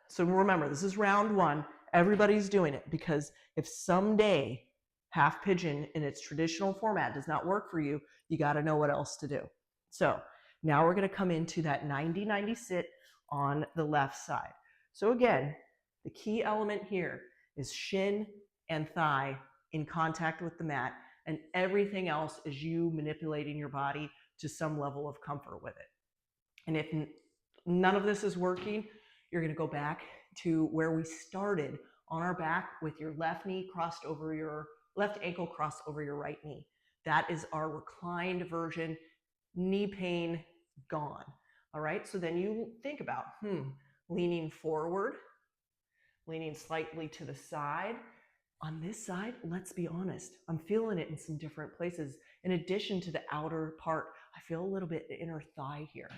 A: So remember, this is round one. Everybody's doing it, because if someday half pigeon in its traditional format does not work for you, you got to know what else to do. So now we're going to come into that 90-90 sit on the left side. So again, the key element here is shin and thigh in contact with the mat, and everything else is you manipulating your body to some level of comfort with it. And if none of this is working, you're going to go back to where we started, on our back with your left knee crossed over your left ankle crossed over your right knee. That is our reclined version. Knee pain gone. All right, so then you think about leaning forward, leaning slightly to the side. On this side, let's be honest, I'm feeling it in some different places. In addition to the outer part, I feel a little bit inner thigh here.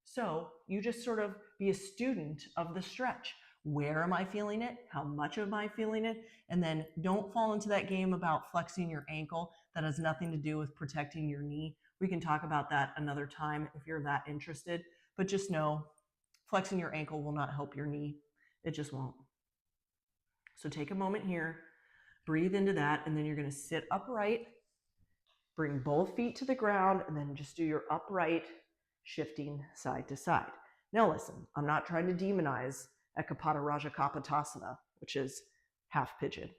A: So you just sort of be a student of the stretch. Where am I feeling it? How much am I feeling it? And then don't fall into that game about flexing your ankle. That has nothing to do with protecting your knee. We can talk about that another time if you're that interested. But just know, flexing your ankle will not help your knee. It just won't. So take a moment here, breathe into that, and then you're going to sit upright, bring both feet to the ground, and then just do your upright shifting side to side. Now listen, I'm not trying to demonize Ekapata Raja Kapotasana, which is half pigeon.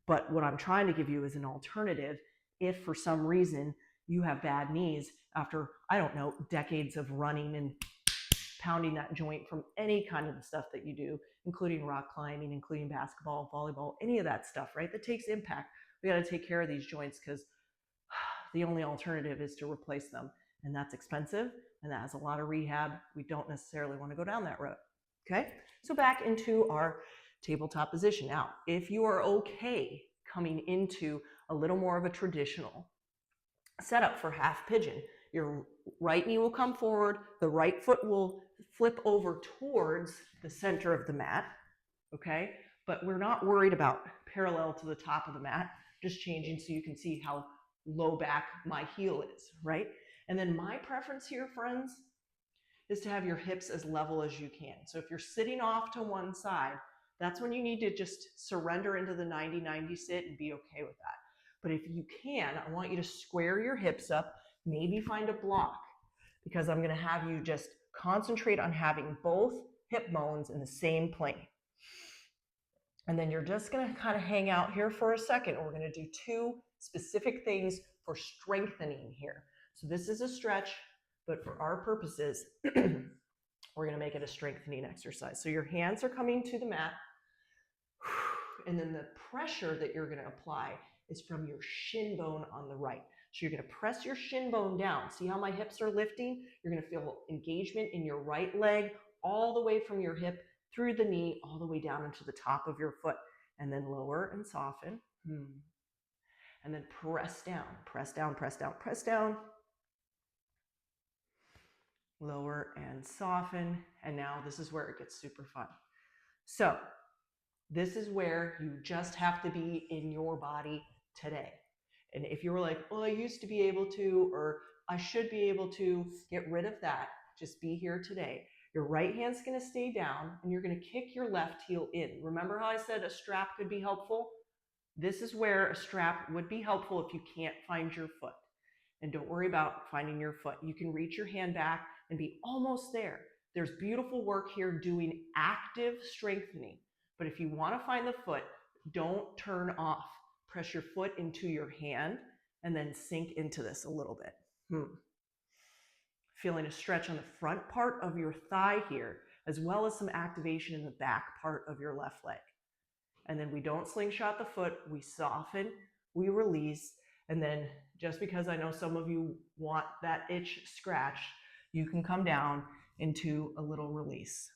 A: But what I'm trying to give you is an alternative if for some reason you have bad knees after, I don't know, decades of running and pounding that joint from any kind of the stuff that you do, including rock climbing, including basketball, volleyball, any of that stuff, right? That takes impact. We got to take care of these joints, because the only alternative is to replace them. And that's expensive, and that has a lot of rehab. We don't necessarily want to go down that road. Okay, so back into our tabletop position. Now, if you are okay coming into a little more of a traditional setup for half pigeon, your right knee will come forward, the right foot will flip over towards the center of the mat, okay? But we're not worried about parallel to the top of the mat, just changing so you can see how low back my heel is, right? And then my preference here, friends, is to have your hips as level as you can. So if you're sitting off to one side, that's when you need to just surrender into the 90-90 sit and be okay with that. But if you can, I want you to square your hips up, maybe find a block, because I'm going to have you just concentrate on having both hip bones in the same plane. And then you're just going to kind of hang out here for a second. We're going to do two specific things for strengthening here. So this is a stretch, but for our purposes, we're going to make it a strengthening exercise. So your hands are coming to the mat, and then the pressure that you're going to apply is from your shin bone on the right. So you're going to press your shin bone down. See how my hips are lifting? You're going to feel engagement in your right leg all the way from your hip through the knee, all the way down into the top of your foot, and then lower and soften. And then press down, press down, press down, press down. Lower and soften. And now this is where it gets super fun. So this is where you just have to be in your body today. And if you were like, well, I used to be able to, or I should be able to, get rid of that. Just be here today. Your right hand's going to stay down, and you're going to kick your left heel in. Remember how I said a strap could be helpful? This is where a strap would be helpful if you can't find your foot. And don't worry about finding your foot. You can reach your hand back and be almost there. There's beautiful work here doing active strengthening. But if you want to find the foot, don't turn off. Press your foot into your hand and then sink into this a little bit. Feeling a stretch on the front part of your thigh here, as well as some activation in the back part of your left leg. And then we don't slingshot the foot, we soften, we release, and then just because I know some of you want that itch scratched, you can come down into a little release.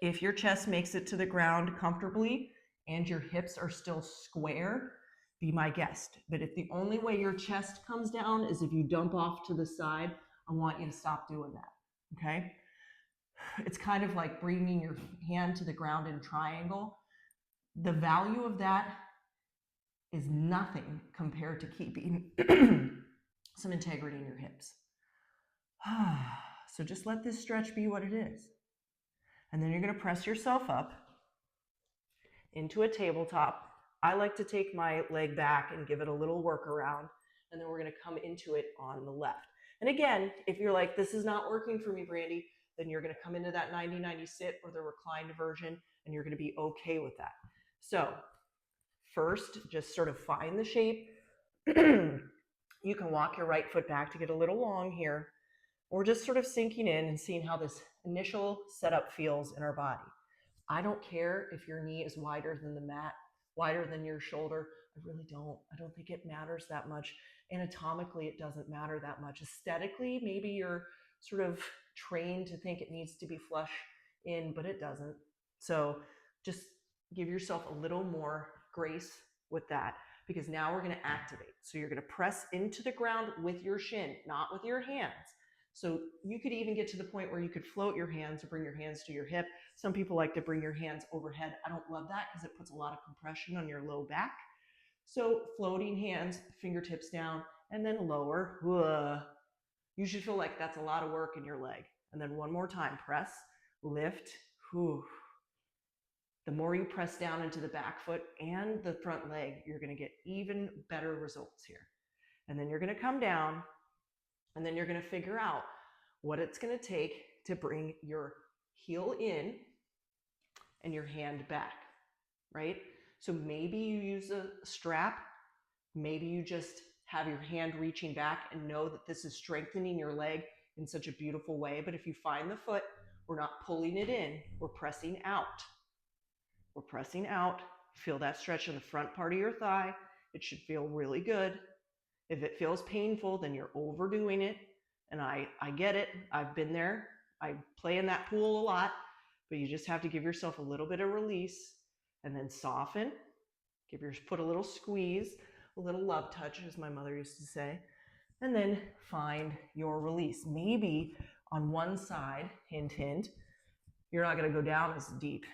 A: If your chest makes it to the ground comfortably and your hips are still square, be my guest. But if the only way your chest comes down is if you dump off to the side, I want you to stop doing that, okay? It's kind of like bringing your hand to the ground in triangle. The value of that is nothing compared to keeping some integrity in your hips. So just let this stretch be what it is. And then you're going to press yourself up into a tabletop. I like to take my leg back and give it a little workaround, and then we're going to come into it on the left. And again, if you're like, this is not working for me, Brandy, then you're going to come into that 90-90 sit or the reclined version, and you're going to be okay with that. So first, just sort of find the shape. You can walk your right foot back to get a little long here, or just sort of sinking in and seeing how this initial setup feels in our body. I don't care if your knee is wider than the mat, wider than your shoulder. I really don't. I don't think it matters that much. Anatomically, it doesn't matter that much. Aesthetically, maybe you're sort of trained to think it needs to be flush in, but it doesn't. So just give yourself a little more grace with that, because now we're going to activate. So you're going to press into the ground with your shin, not with your hands. So you could even get to the point where you could float your hands or bring your hands to your hip. Some people like to bring your hands overhead. I don't love that because it puts a lot of compression on your low back. So floating hands, fingertips down, and then lower. You should feel like that's a lot of work in your leg. And then one more time, press, lift. The more you press down into the back foot and the front leg, you're going to get even better results here. And then you're going to come down, and then you're going to figure out what it's going to take to bring your heel in and your hand back, right? So maybe you use a strap. Maybe you just have your hand reaching back and know that this is strengthening your leg in such a beautiful way. But if you find the foot, we're not pulling it in, we're pressing out. We're pressing out. Feel that stretch in the front part of your thigh. It should feel really good. If it feels painful, then you're overdoing it. And I get it. I've been there. I play in that pool a lot, but you just have to give yourself a little bit of release and then soften. Give your foot a little squeeze, a little love touch, as my mother used to say, and then find your release. Maybe on one side, hint, hint, you're not going to go down as deep.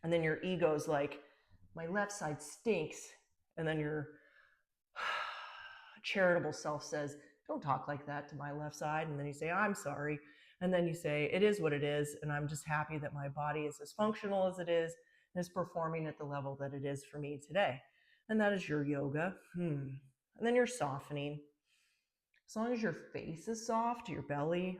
A: And then your ego's like, my left side stinks. And then your charitable self says, don't talk like that to my left side. And then you say, I'm sorry. And then you say, it is what it is. And I'm just happy that my body is as functional as it is and is performing at the level that it is for me today. And that is your yoga. And then you're softening. As long as your face is soft, your belly,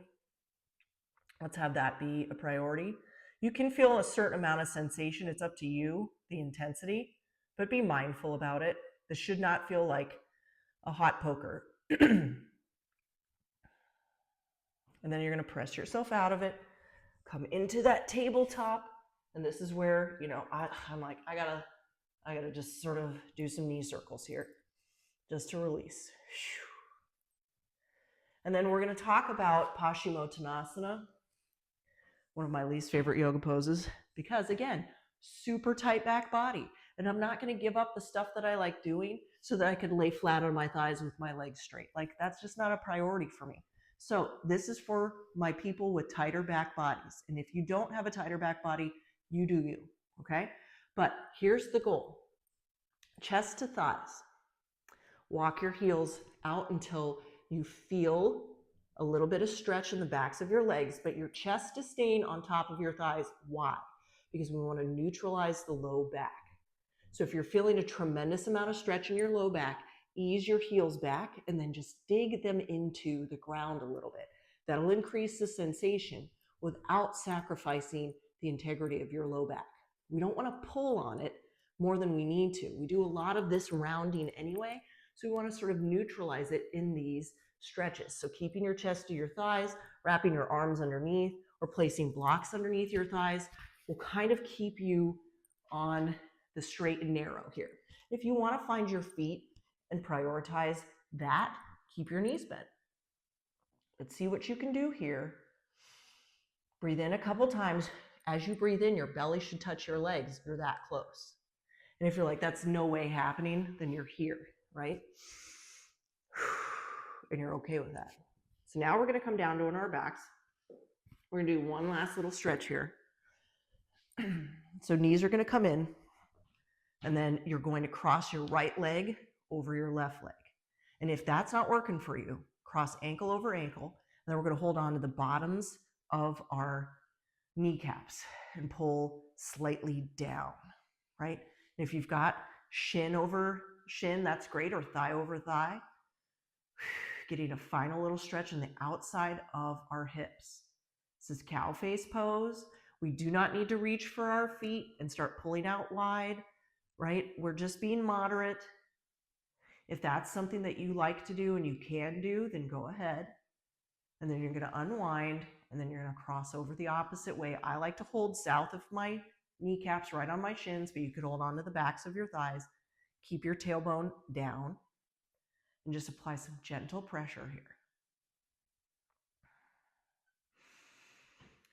A: let's have that be a priority. You can feel a certain amount of sensation. It's up to you, the intensity, but be mindful about it. This should not feel like a hot poker. And then you're going to press yourself out of it, come into that tabletop. And this is where, I'm like, I gotta just sort of do some knee circles here just to release. And then we're going to talk about Paschimottanasana, one of my least favorite yoga poses, because again, super tight back body. And I'm not going to give up the stuff that I like doing so that I could lay flat on my thighs with my legs straight. Like, that's just not a priority for me. So this is for my people with tighter back bodies. And if you don't have a tighter back body, you do you, okay? But here's the goal. Chest to thighs. Walk your heels out until you feel a little bit of stretch in the backs of your legs, but your chest is staying on top of your thighs. Why? Because we want to neutralize the low back. So if you're feeling a tremendous amount of stretch in your low back, ease your heels back and then just dig them into the ground a little bit. That'll increase the sensation without sacrificing the integrity of your low back. We don't want to pull on it more than we need to. We do a lot of this rounding anyway, so we want to sort of neutralize it in these stretches. So keeping your chest to your thighs, wrapping your arms underneath, or placing blocks underneath your thighs will kind of keep you on the straight and narrow here. If you want to find your feet and prioritize that, keep your knees bent. Let's see what you can do here. Breathe in a couple times. As you breathe in, your belly should touch your legs. You're that close. And if you're like, that's no way happening, then you're here, right? And you're okay with that. So now we're going to come down to our backs. We're going to do one last little stretch here. So knees are going to come in, and then you're going to cross your right leg over your left leg. And if that's not working for you, cross ankle over ankle, and then we're going to hold on to the bottoms of our kneecaps and pull slightly down, right? And if you've got shin over shin, that's great, or thigh over thigh. Getting a final little stretch on the outside of our hips. This is cow face pose. We do not need to reach for our feet and start pulling out wide, right? We're just being moderate. If that's something that you like to do and you can do, then go ahead. And then you're going to unwind, and then you're going to cross over the opposite way. I like to hold south of my kneecaps, right on my shins, but you could hold on to the backs of your thighs. Keep your tailbone down and just apply some gentle pressure here.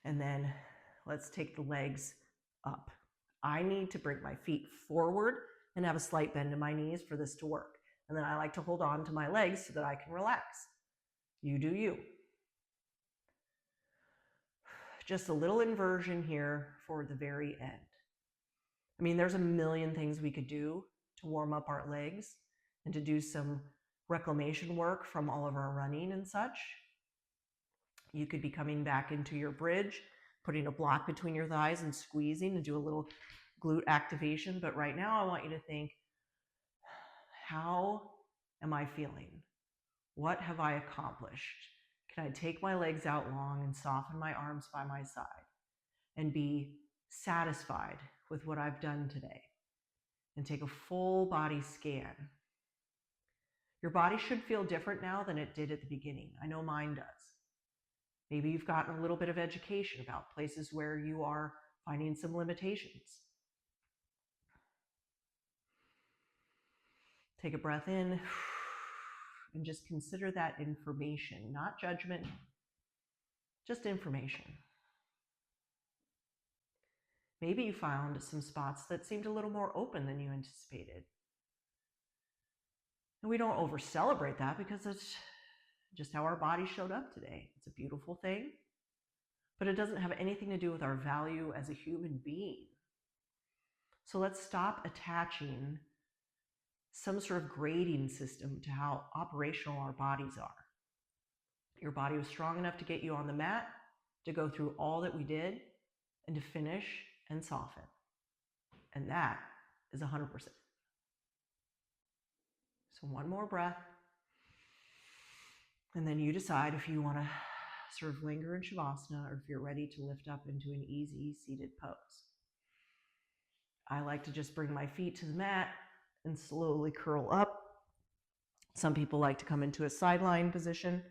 A: And then let's take the legs up. I need to bring my feet forward and have a slight bend in my knees for this to work. And then I like to hold on to my legs so that I can relax. You do you. Just a little inversion here for the very end. I mean, there's a million things we could do to warm up our legs and to do some reclamation work from all of our running and such. You could be coming back into your bridge, putting a block between your thighs and squeezing and do a little glute activation. But right now I want you to think, how am I feeling? What have I accomplished? Can I take my legs out long and soften my arms by my side and be satisfied with what I've done today? And take a full body scan. Your body should feel different now than it did at the beginning. I know mine does. Maybe you've gotten a little bit of education about places where you are finding some limitations. Take a breath in and just consider that information, not judgment, just information. Maybe you found some spots that seemed a little more open than you anticipated. And we don't over-celebrate that because it's just how our body showed up today. It's a beautiful thing, but it doesn't have anything to do with our value as a human being. So let's stop attaching some sort of grading system to how operational our bodies are. Your body was strong enough to get you on the mat, to go through all that we did, and to finish and soften. And that is 100%. So one more breath. And then you decide if you want to sort of linger in Shavasana or if you're ready to lift up into an easy seated pose. I like to just bring my feet to the mat and slowly curl up. Some people like to come into a sideline position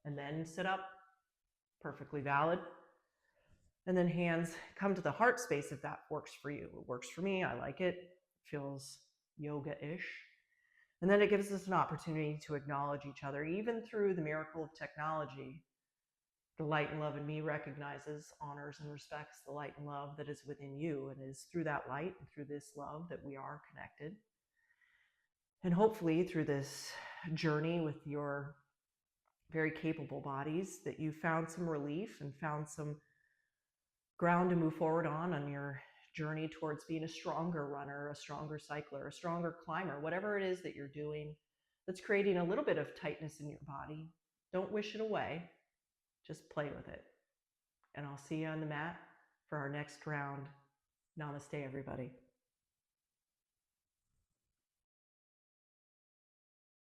A: and then sit up. Perfectly valid. And then hands come to the heart space if that works for you. It works for me. I like it. It feels yoga-ish. And then it gives us an opportunity to acknowledge each other, even through the miracle of technology. The light and love in me recognizes, honors, and respects the light and love that is within you, and it is through that light and through this love that we are connected. And hopefully through this journey with your very capable bodies that you found some relief and found some ground to move forward on your journey towards being a stronger runner, a stronger cycler, a stronger climber, whatever it is that you're doing that's creating a little bit of tightness in your body. Don't wish it away. Just play with it. And I'll see you on the mat for our next round. Namaste, everybody.